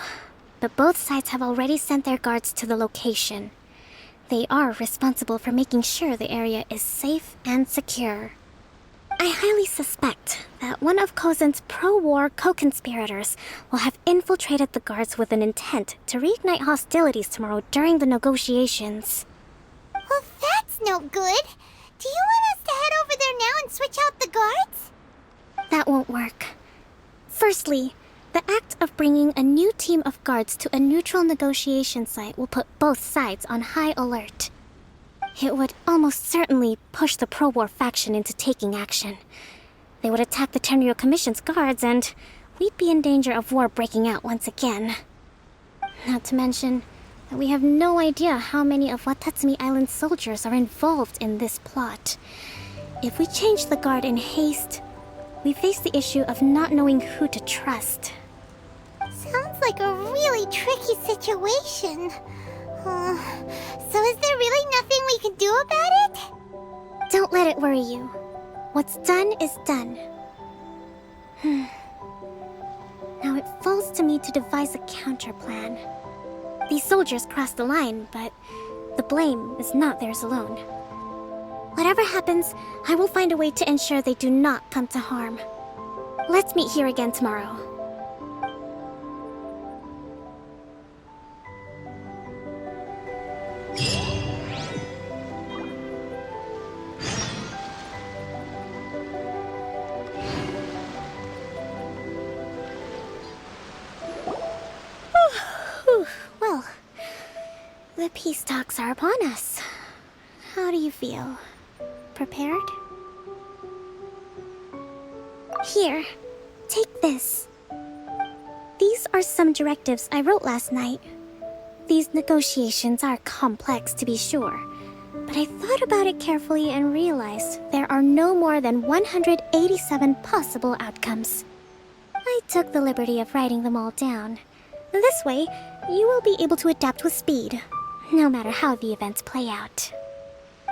but both sides have already sent their guards to the location. They are responsible for making sure the area is safe and secure. I highly suspect that one of Kozin's pro-war co-conspirators will have infiltrated the guards with an intent to reignite hostilities tomorrow during the negotiations. Well, that's no good. Do you want us to head over there now and switch out the guards? That won't work. Firstly, the act of bringing a new team of guards to a neutral negotiation site will put both sides on high alert. It would almost certainly push the pro-war faction into taking action. They would attack the Tenryo Commission's guards, and we'd be in danger of war breaking out once again. Not to mention that we have no idea how many of Watatsumi Island's soldiers are involved in this plot. If we change the guard in haste, we face the issue of not knowing who to trust. Sounds like a really tricky situation. So is there really nothing we can do about it? Don't let it worry you. What's done is done. Now it falls to me to devise a counterplan. These soldiers crossed the line, but the blame is not theirs alone. Whatever happens, I will find a way to ensure they do not come to harm. Let's meet here again tomorrow. Well, the peace talks are upon us. How do you feel? Prepared? Here, take this. These are some directives I wrote last night. These negotiations are complex, to be sure, but I thought about it carefully and realized there are no more than 187 possible outcomes. I took the liberty of writing them all down. This way, you will be able to adapt with speed, no matter how the events play out.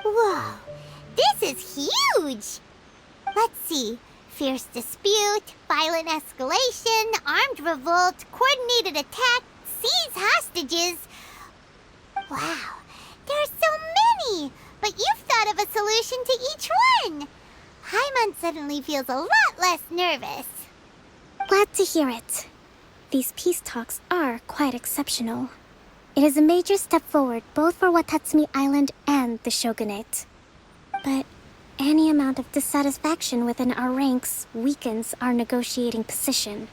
Whoa, this is huge! Let's see. Fierce dispute, violent escalation, armed revolt, coordinated attack, seize hostages. Wow, there are so many! But you've thought of a solution to each one! Paimon suddenly feels a lot less nervous. Glad to hear it. These peace talks are quite exceptional. It is a major step forward both for Watatsumi Island and the Shogunate. But any amount of dissatisfaction within our ranks weakens our negotiating position.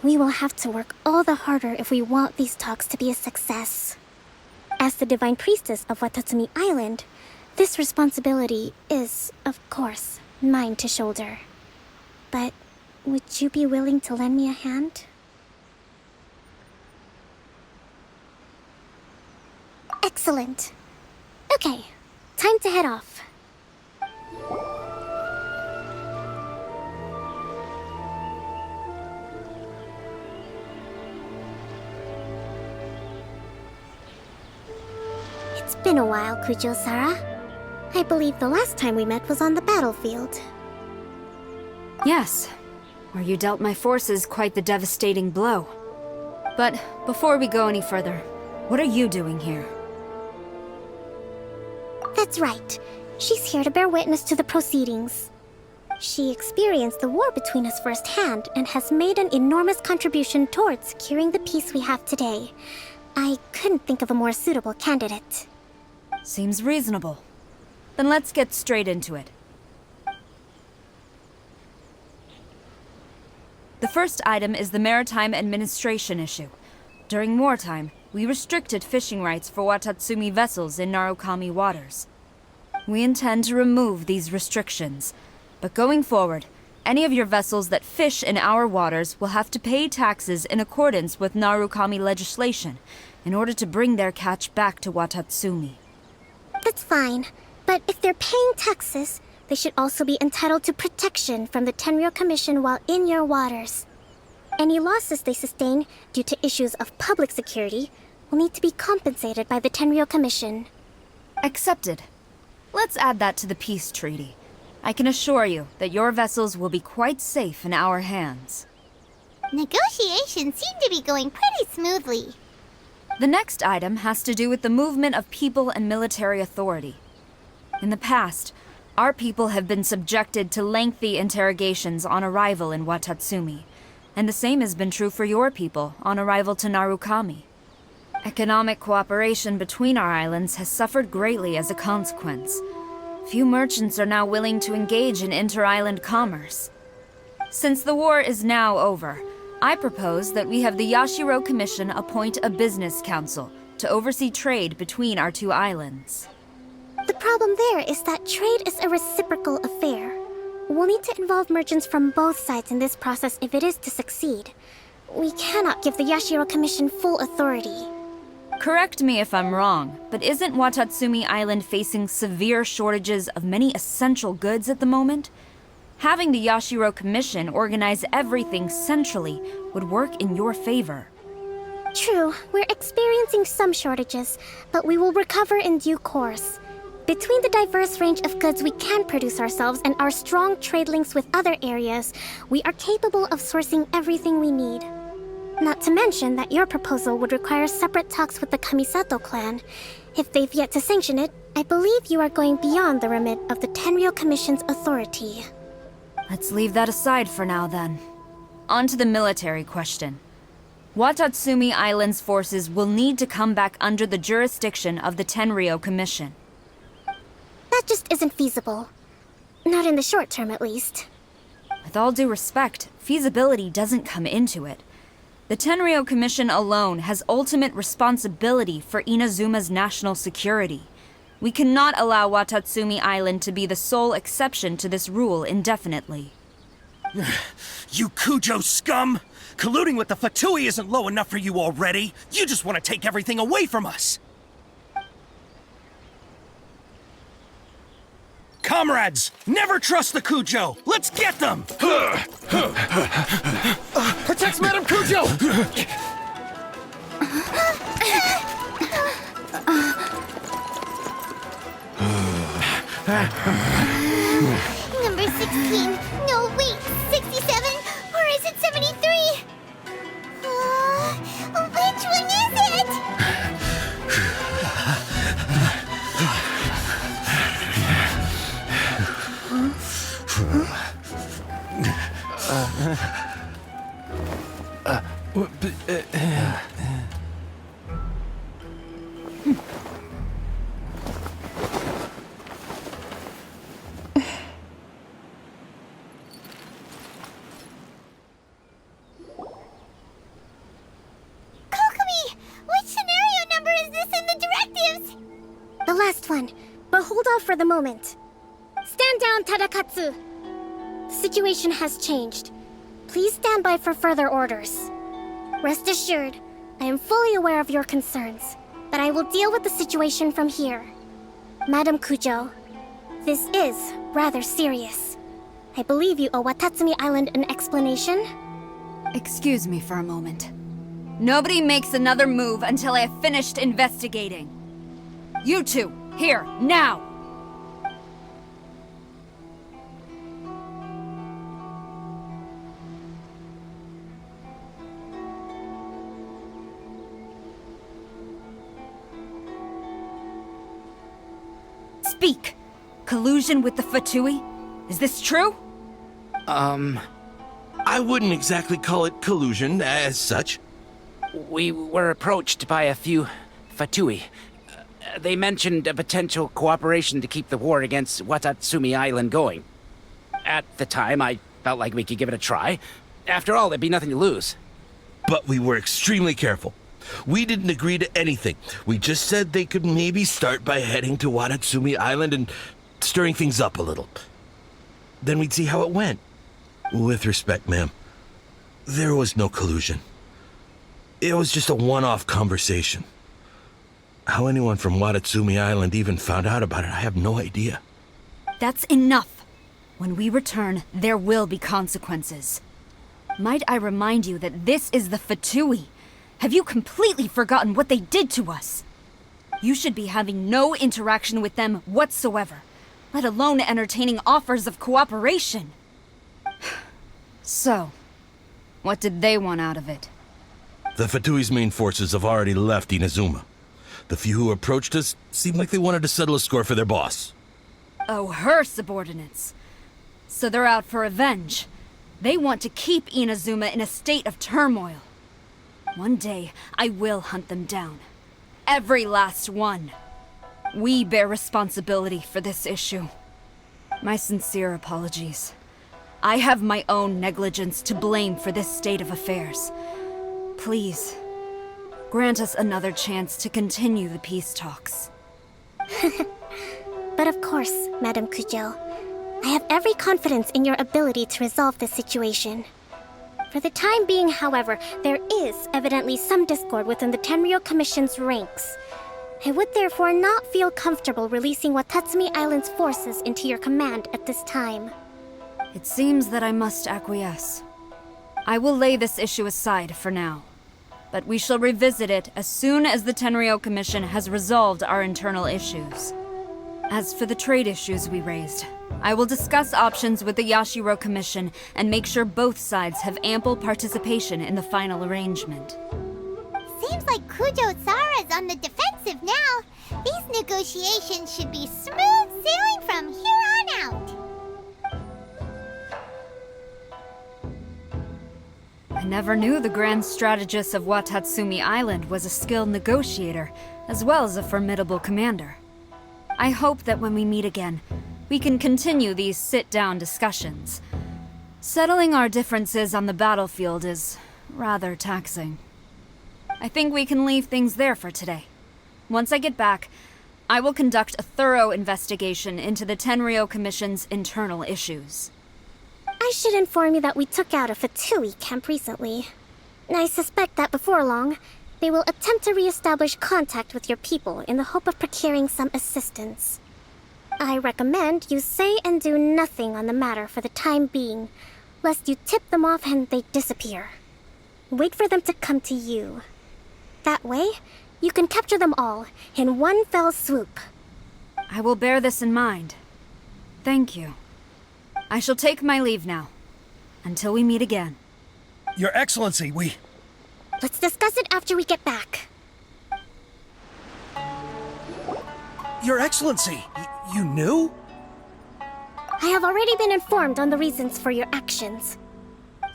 We will have to work all the harder if we want these talks to be a success. As the Divine Priestess of Watatsumi Island, this responsibility is, of course, mine to shoulder. But would you be willing to lend me a hand? Excellent. Okay, time to head off. It's been a while, Kujo-Sara. I believe the last time we met was on the battlefield. Yes, where you dealt my forces quite the devastating blow. But before we go any further, what are you doing here? That's right. She's here to bear witness to the proceedings. She experienced the war between us firsthand and has made an enormous contribution towards securing the peace we have today. I couldn't think of a more suitable candidate. Seems reasonable. Then let's get straight into it. The first item is the maritime administration issue. During wartime, we restricted fishing rights for Watatsumi vessels in Narukami waters. We intend to remove these restrictions, but going forward, any of your vessels that fish in our waters will have to pay taxes in accordance with Narukami legislation in order to bring their catch back to Watatsumi. That's fine, but if they're paying taxes, they should also be entitled to protection from the Tenryo Commission while in your waters. Any losses they sustain due to issues of public security will need to be compensated by the Tenryou Commission. Accepted. Let's add that to the peace treaty. I can assure you that your vessels will be quite safe in our hands. Negotiations seem to be going pretty smoothly. The next item has to do with the movement of people and military authority. In the past, our people have been subjected to lengthy interrogations on arrival in Watatsumi, and the same has been true for your people on arrival to Narukami. Economic cooperation between our islands has suffered greatly as a consequence. Few merchants are now willing to engage in inter-island commerce. Since the war is now over, I propose that we have the Yashiro Commission appoint a business council to oversee trade between our two islands. The problem there is that trade is a reciprocal affair. We'll need to involve merchants from both sides in this process if it is to succeed. We cannot give the Yashiro Commission full authority. Correct me if I'm wrong, but isn't Watatsumi Island facing severe shortages of many essential goods at the moment? Having the Yashiro Commission organize everything centrally would work in your favor. True, we're experiencing some shortages, but we will recover in due course. Between the diverse range of goods we can produce ourselves and our strong trade links with other areas, we are capable of sourcing everything we need. Not to mention that your proposal would require separate talks with the Kamisato clan. If they've yet to sanction it, I believe you are going beyond the remit of the Tenryou Commission's authority. Let's leave that aside for now, then. On to the military question. Watatsumi Island's forces will need to come back under the jurisdiction of the Tenryou Commission. That just isn't feasible. Not in the short term, at least. With all due respect, feasibility doesn't come into it. The Tenryou Commission alone has ultimate responsibility for Inazuma's national security. We cannot allow Watatsumi Island to be the sole exception to this rule indefinitely. You Kujo scum! Colluding with the Fatui isn't low enough for you already! You just want to take everything away from us! Comrades, never trust the Kujo! Let's get them! Protect Madame Kujo! Number 16. No, wait. 67? Or is it 73? Which one is it? Kokomi! Which scenario number is this in the directives? The last one, but hold off for the moment. Stand down, Tadakatsu! The situation has changed. Please stand by for further orders. Rest assured, I am fully aware of your concerns, but I will deal with the situation from here. Madam Kujo, this is rather serious. I believe you owe Watatsumi Island an explanation. Excuse me for a moment. Nobody makes another move until I have finished investigating. You two, here, now! Speak! Collusion with the Fatui? Is this true? I wouldn't exactly call it collusion as such. We were approached by a few Fatui. They mentioned a potential cooperation to keep the war against Watatsumi Island going. At the time, I felt like we could give it a try. After all, there'd be nothing to lose. But we were extremely careful. We didn't agree to anything. We just said they could maybe start by heading to Watatsumi Island and stirring things up a little. Then we'd see how it went. With respect, ma'am, there was no collusion. It was just a one-off conversation. How anyone from Watatsumi Island even found out about it, I have no idea. That's enough. When we return, there will be consequences. Might I remind you that this is the Fatui? Have you completely forgotten what they did to us? You should be having no interaction with them whatsoever, let alone entertaining offers of cooperation. So, what did they want out of it? The Fatui's main forces have already left Inazuma. The few who approached us seemed like they wanted to settle a score for their boss. Oh, her subordinates. So they're out for revenge. They want to keep Inazuma in a state of turmoil. One day, I will hunt them down. Every last one. We bear responsibility for this issue. My sincere apologies. I have my own negligence to blame for this state of affairs. Please, grant us another chance to continue the peace talks. But of course, Madame Kujo. I have every confidence in your ability to resolve this situation. For the time being, however, there is evidently some discord within the Tenryou Commission's ranks. I would therefore not feel comfortable releasing Watatsumi Island's forces into your command at this time. It seems that I must acquiesce. I will lay this issue aside for now, but we shall revisit it as soon as the Tenryou Commission has resolved our internal issues. As for the trade issues we raised, I will discuss options with the Yashiro Commission and make sure both sides have ample participation in the final arrangement. Seems like Kujo-sara's on the defensive now. These negotiations should be smooth sailing from here on out. I never knew the grand strategist of Watatsumi Island was a skilled negotiator, as well as a formidable commander. I hope that when we meet again, we can continue these sit-down discussions. Settling our differences on the battlefield is rather taxing. I think we can leave things there for today. Once I get back, I will conduct a thorough investigation into the Tenryou Commission's internal issues. I should inform you that we took out a Fatui camp recently. I suspect that before long, they will attempt to re-establish contact with your people in the hope of procuring some assistance. I recommend you say and do nothing on the matter for the time being, lest you tip them off and they disappear. Wait for them to come to you. That way, you can capture them all in one fell swoop. I will bear this in mind. Thank you. I shall take my leave now. Until we meet again. Your Excellency, Let's discuss it after we get back. Your Excellency, you knew? I have already been informed on the reasons for your actions.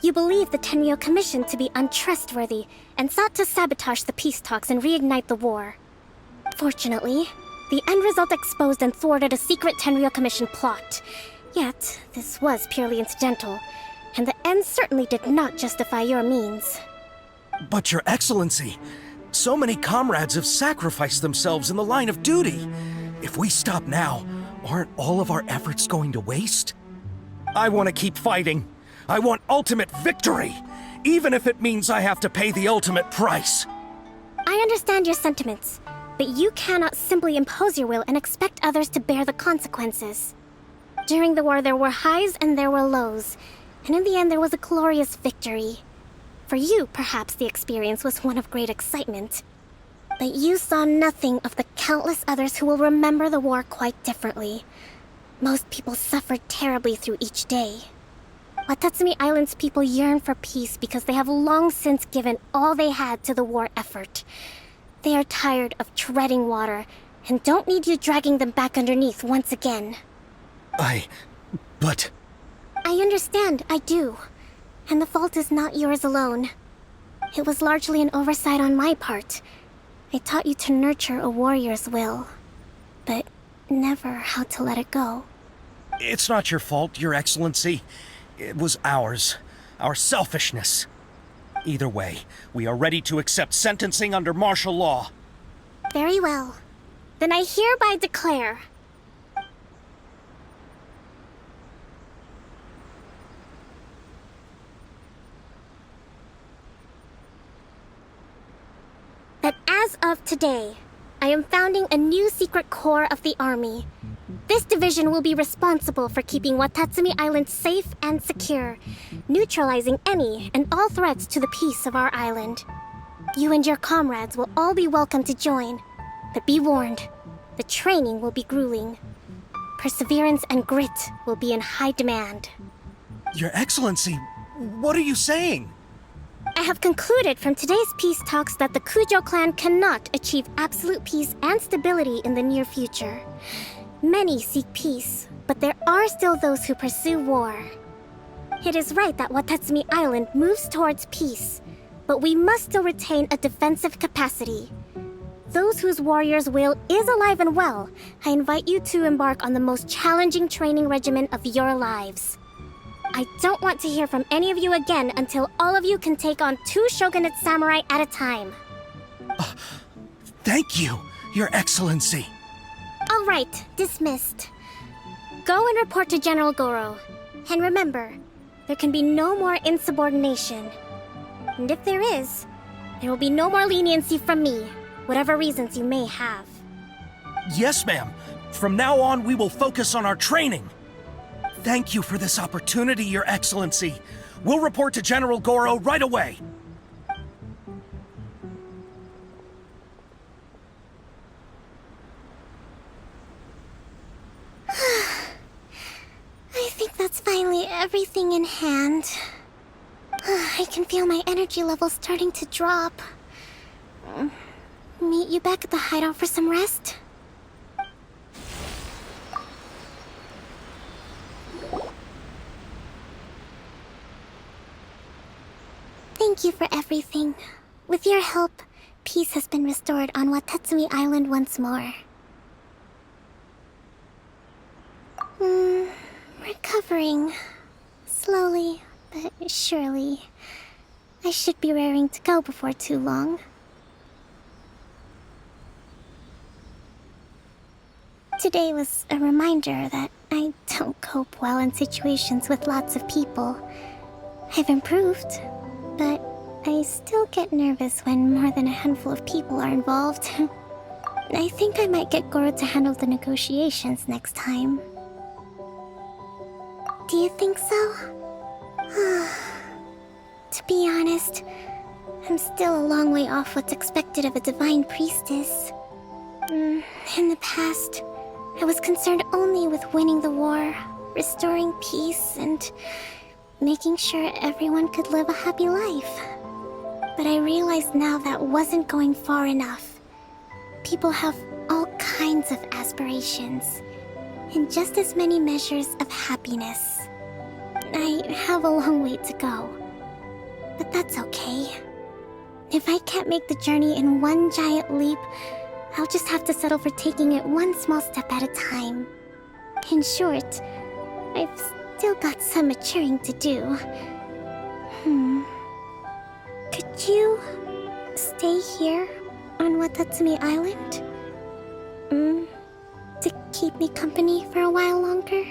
You believe the Tenryou Commission to be untrustworthy and sought to sabotage the peace talks and reignite the war. Fortunately, the end result exposed and thwarted a secret Tenryou Commission plot. Yet, this was purely incidental, and the end certainly did not justify your means. But Your Excellency, so many comrades have sacrificed themselves in the line of duty. If we stop now, aren't all of our efforts going to waste? I want to keep fighting. I want ultimate victory, even if it means I have to pay the ultimate price. I understand your sentiments, but you cannot simply impose your will and expect others to bear the consequences. During the war, there were highs and there were lows, and in the end, there was a glorious victory. For you, perhaps the experience was one of great excitement. But you saw nothing of the countless others who will remember the war quite differently. Most people suffered terribly through each day. Watatsumi Island's people yearn for peace because they have long since given all they had to the war effort. They are tired of treading water and don't need you dragging them back underneath once again. But... I understand, I do. And the fault is not yours alone. It was largely an oversight on my part. I taught you to nurture a warrior's will, but never how to let it go. It's not your fault, Your Excellency. It was ours. Our selfishness. Either way, we are ready to accept sentencing under martial law. Very well. Then I hereby declare... that as of today, I am founding a new secret corps of the army. This division will be responsible for keeping Watatsumi Island safe and secure, neutralizing any and all threats to the peace of our island. You and your comrades will all be welcome to join. But be warned, the training will be grueling. Perseverance and grit will be in high demand. Your Excellency, what are you saying? I have concluded from today's peace talks that the Kujo clan cannot achieve absolute peace and stability in the near future. Many seek peace, but there are still those who pursue war. It is right that Watatsumi Island moves towards peace, but we must still retain a defensive capacity. Those whose warrior's will is alive and well, I invite you to embark on the most challenging training regimen of your lives. I don't want to hear from any of you again until all of you can take on 2 shogunate samurai at a time. Thank you, Your Excellency. All right, dismissed. Go and report to General Goro. And remember, there can be no more insubordination. And if there is, there will be no more leniency from me, whatever reasons you may have. Yes, ma'am. From now on, we will focus on our training. Thank you for this opportunity, Your Excellency. We'll report to General Goro right away. I think that's finally everything in hand. I can feel my energy levels starting to drop. Meet you back at the hideout for some rest? Thank you for everything. With your help, peace has been restored on Watatsumi Island once more. Recovering. Slowly, but surely. I should be raring to go before too long. Today was a reminder that I don't cope well in situations with lots of people. I've improved, but I still get nervous when more than a handful of people are involved. I think I might get Goro to handle the negotiations next time. Do you think so? To be honest, I'm still a long way off what's expected of a divine priestess. In the past, I was concerned only with winning the war, restoring peace, and making sure everyone could live a happy life. But I realize now that wasn't going far enough. People have all kinds of aspirations, and just as many measures of happiness. I have a long way to go, but that's okay. If I can't make the journey in one giant leap, I'll just have to settle for taking it one small step at a time. In short, I've still got some maturing to do. Could you stay here on Watatsumi Island? To keep me company for a while longer?